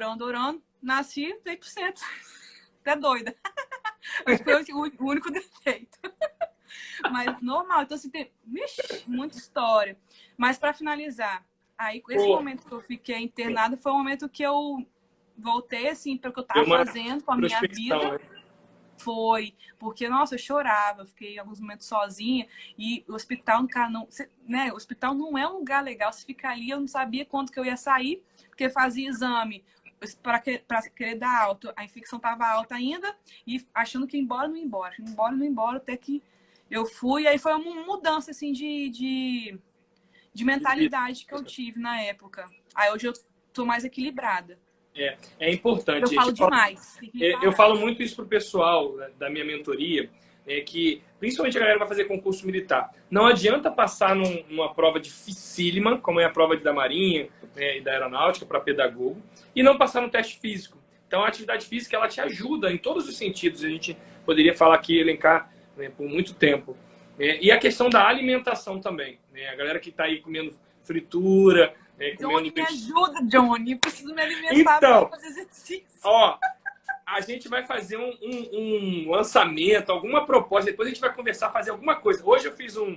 nasci 100%. Até doida. Acho que foi o único defeito. Mas normal, então assim, tem muita história. Mas para finalizar, aí esse momento que eu fiquei internada foi o momento que eu voltei assim para o que eu estava fazendo com a minha vida. Né? Foi, porque nossa, eu chorava, eu fiquei em alguns momentos sozinha e o hospital, né, o hospital não é um lugar legal. Se ficar ali, eu não sabia quando que eu ia sair, porque fazia exame para querer dar alta, a infecção estava alta ainda e achando que ia embora, não ia embora, até que eu fui, aí foi uma mudança, assim, de mentalidade que eu tive na época. Aí hoje eu tô mais equilibrada. É importante. Eu falo demais. Eu falo muito isso pro pessoal da minha mentoria, que principalmente a galera vai fazer concurso militar. Não adianta passar numa prova dificílima, como é a prova da Marinha e da Aeronáutica para pedagogo, e não passar no teste físico. Então a atividade física, ela te ajuda em todos os sentidos. A gente poderia falar aqui, elencar, né, por muito tempo. E a questão da alimentação também. Né? A galera que está aí comendo fritura... Johnny, me ajuda, Johnny. Eu preciso me alimentar então, para fazer exercício. Ó, a gente vai fazer um lançamento, alguma proposta. Depois a gente vai conversar, fazer alguma coisa. Hoje eu fiz um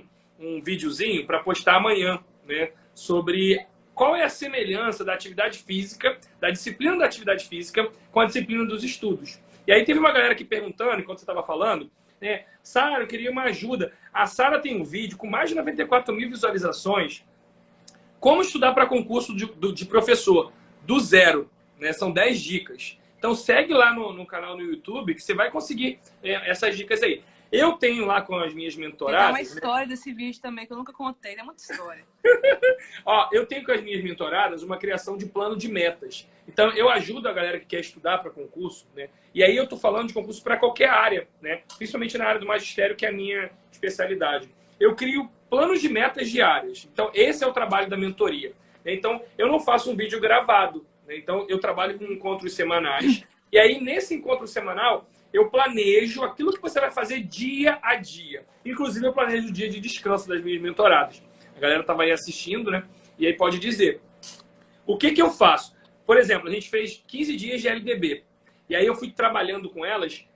videozinho para postar amanhã, né? Sobre qual é a semelhança da atividade física, da disciplina da atividade física com a disciplina dos estudos. E aí teve uma galera aqui perguntando, enquanto você estava falando, né? Sara, eu queria uma ajuda. A Sara tem um vídeo com mais de 94 mil visualizações. Como estudar para concurso de professor do zero, né? São 10 dicas. Então segue lá no canal no YouTube que você vai conseguir essas dicas aí. Eu tenho lá com as minhas mentoradas... Tem uma história desse vídeo também que eu nunca contei, é muita história. Ó, eu tenho com as minhas mentoradas uma criação de plano de metas. Então eu ajudo a galera que quer estudar para concurso, né? E aí eu tô falando de concurso para qualquer área, né? Principalmente na área do magistério, que é a minha especialidade. Eu crio planos de metas diárias. Então, esse é o trabalho da mentoria. Então, eu não faço um vídeo gravado. Né? Então, eu trabalho com encontros semanais. E aí, nesse encontro semanal, eu planejo aquilo que você vai fazer dia a dia. Inclusive, eu planejo o dia de descanso das minhas mentoradas. A galera estava aí assistindo, né? E aí pode dizer. O que eu faço? Por exemplo, a gente fez 15 dias de LDB. E aí eu fui trabalhando com elas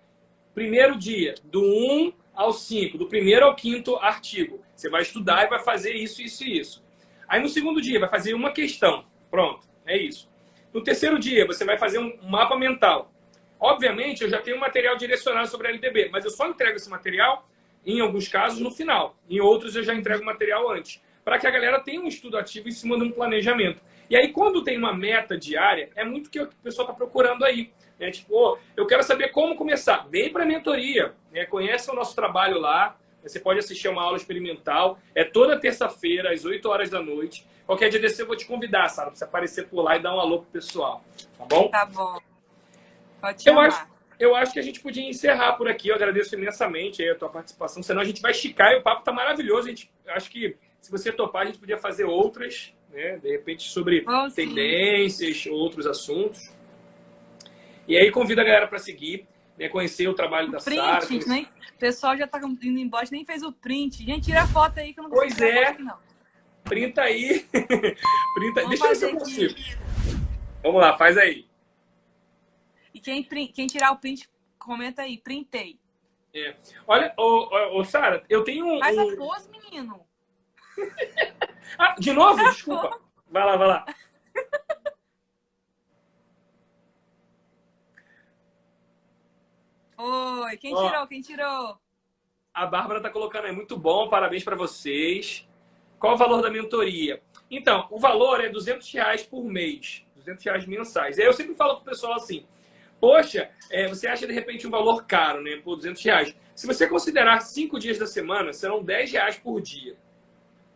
Primeiro dia, do 1 ao 5, do primeiro ao quinto artigo. Você vai estudar e vai fazer isso, isso e isso. Aí no segundo dia, vai fazer uma questão. Pronto, é isso. No terceiro dia, você vai fazer um mapa mental. Obviamente, eu já tenho um material direcionado sobre a LDB, mas eu só entrego esse material, em alguns casos, no final. Em outros, eu já entrego o material antes. Para que a galera tenha um estudo ativo em cima de um planejamento. E aí, quando tem uma meta diária, é muito o que o pessoal está procurando aí. Né? Tipo, eu quero saber como começar. Vem para a mentoria. Né? Conheça o nosso trabalho lá. Você pode assistir a uma aula experimental. É toda terça-feira, às 8 horas da noite. Qualquer dia desse eu vou te convidar, Sara, para você aparecer por lá e dar um alô pro pessoal. Tá bom? Tá bom. Pode chamar. Eu acho que a gente podia encerrar por aqui. Eu agradeço imensamente aí a tua participação. Senão a gente vai esticar e o papo tá maravilhoso. Acho que, se você topar, a gente podia fazer outras, né? De repente, sobre tendências, outros assuntos. E aí, convido a galera para seguir, né? Conhecer o trabalho da Sara. Né? O pessoal já tá indo embora, nem fez o print. Gente, tira a foto aí que eu não consigo tirar a foto aqui, não. Printa aí. Printa. Vamos Deixa eu ver se eu consigo. Vamos lá, faz aí. E quem tirar o print, comenta aí, printei. É. Olha, Sara, eu tenho um... Faz a pose, menino. Ah, de novo? Desculpa. Vai lá, vai lá. Oi, quem tirou? Quem tirou? A Bárbara tá colocando aí, muito bom, parabéns para vocês. Qual o valor da mentoria? Então, o valor é R$200 por mês, R$200 mensais. E aí eu sempre falo pro pessoal assim, poxa, você acha de repente um valor caro, né, por R$200. Se você considerar 5 dias da semana, serão R$10 por dia.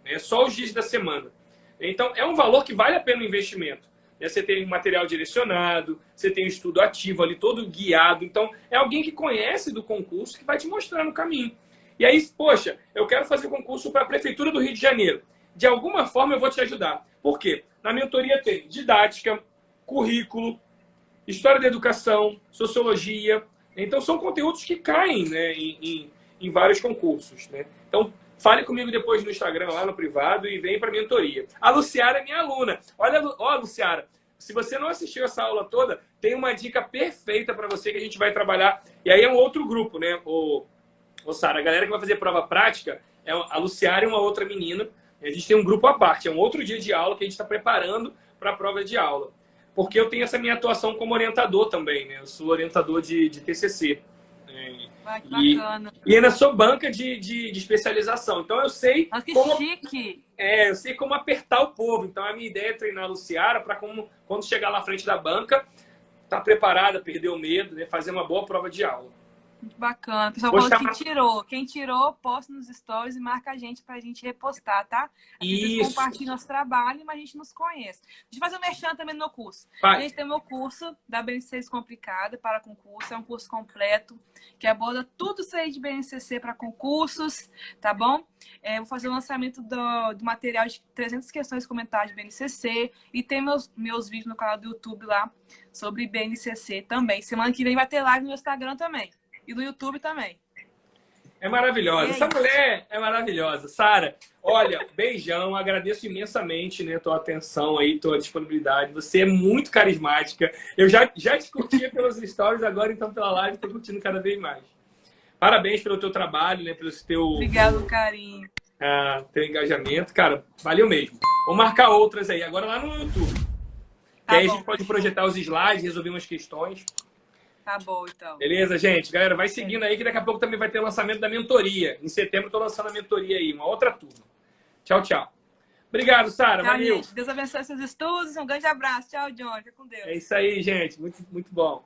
Né, só os dias da semana. Então, é um valor que vale a pena o investimento. Você tem material direcionado, você tem o estudo ativo ali, todo guiado. Então, é alguém que conhece do concurso que vai te mostrar no caminho. E aí, poxa, eu quero fazer concurso para a Prefeitura do Rio de Janeiro. De alguma forma, eu vou te ajudar. Por quê? Na mentoria tem didática, currículo, história da educação, sociologia. Então, são conteúdos que caem, né, em vários concursos. Né? Então, fale comigo depois no Instagram, lá no privado, e vem para a mentoria. A Luciara é minha aluna. Olha, Luciara, se você não assistiu essa aula toda, tem uma dica perfeita para você que a gente vai trabalhar. E aí é um outro grupo, né? Sara, a galera que vai fazer prova prática, a Luciara e uma outra menina. A gente tem um grupo à parte, é um outro dia de aula que a gente está preparando para a prova de aula. Porque eu tenho essa minha atuação como orientador também, né? Eu sou orientador de TCC. Bacana. E ainda sou banca de especialização. Então eu sei chique. Eu sei como apertar o povo. Então a minha ideia é treinar a Luciara para quando chegar lá na frente da banca, estar preparada, perder o medo, né? Fazer uma boa prova de aula. Muito bacana. O pessoal falou que tirou. Quem tirou, posta nos stories e marca a gente pra gente repostar, tá? Vocês compartilham nosso trabalho, mas a gente nos conhece. Deixa eu fazer um merchan também no meu curso. A gente tem o meu curso da BNCC Descomplicada para concurso. É um curso completo que aborda tudo isso aí de BNCC para concursos, tá bom? Vou fazer o lançamento do material de 300 questões e comentários de BNCC e tem meus vídeos no canal do YouTube lá sobre BNCC também. Semana que vem vai ter live no Instagram também. E no YouTube também. É maravilhosa. Essa mulher é maravilhosa. Sara, olha, beijão. Agradeço imensamente, né, tua atenção aí, tua disponibilidade. Você é muito carismática. Eu já te curtia pelos stories, agora então pela live estou curtindo cada vez mais. Parabéns pelo teu trabalho, né, pelo teu... Obrigado, carinho. Teu engajamento. Cara, valeu mesmo. Vou marcar outras aí, agora lá no YouTube. Tá aí bom, a gente pode projetar os slides, resolver umas questões. Tá bom, então. Beleza, gente? Galera, vai seguindo aí que daqui a pouco também vai ter o lançamento da mentoria. Em setembro eu tô lançando a mentoria aí, uma outra turma. Tchau, tchau. Obrigado, Sara. Valeu. Gente. Deus abençoe seus estudos. Um grande abraço. Tchau, John. Fica com Deus. É isso aí, gente. Muito, muito bom.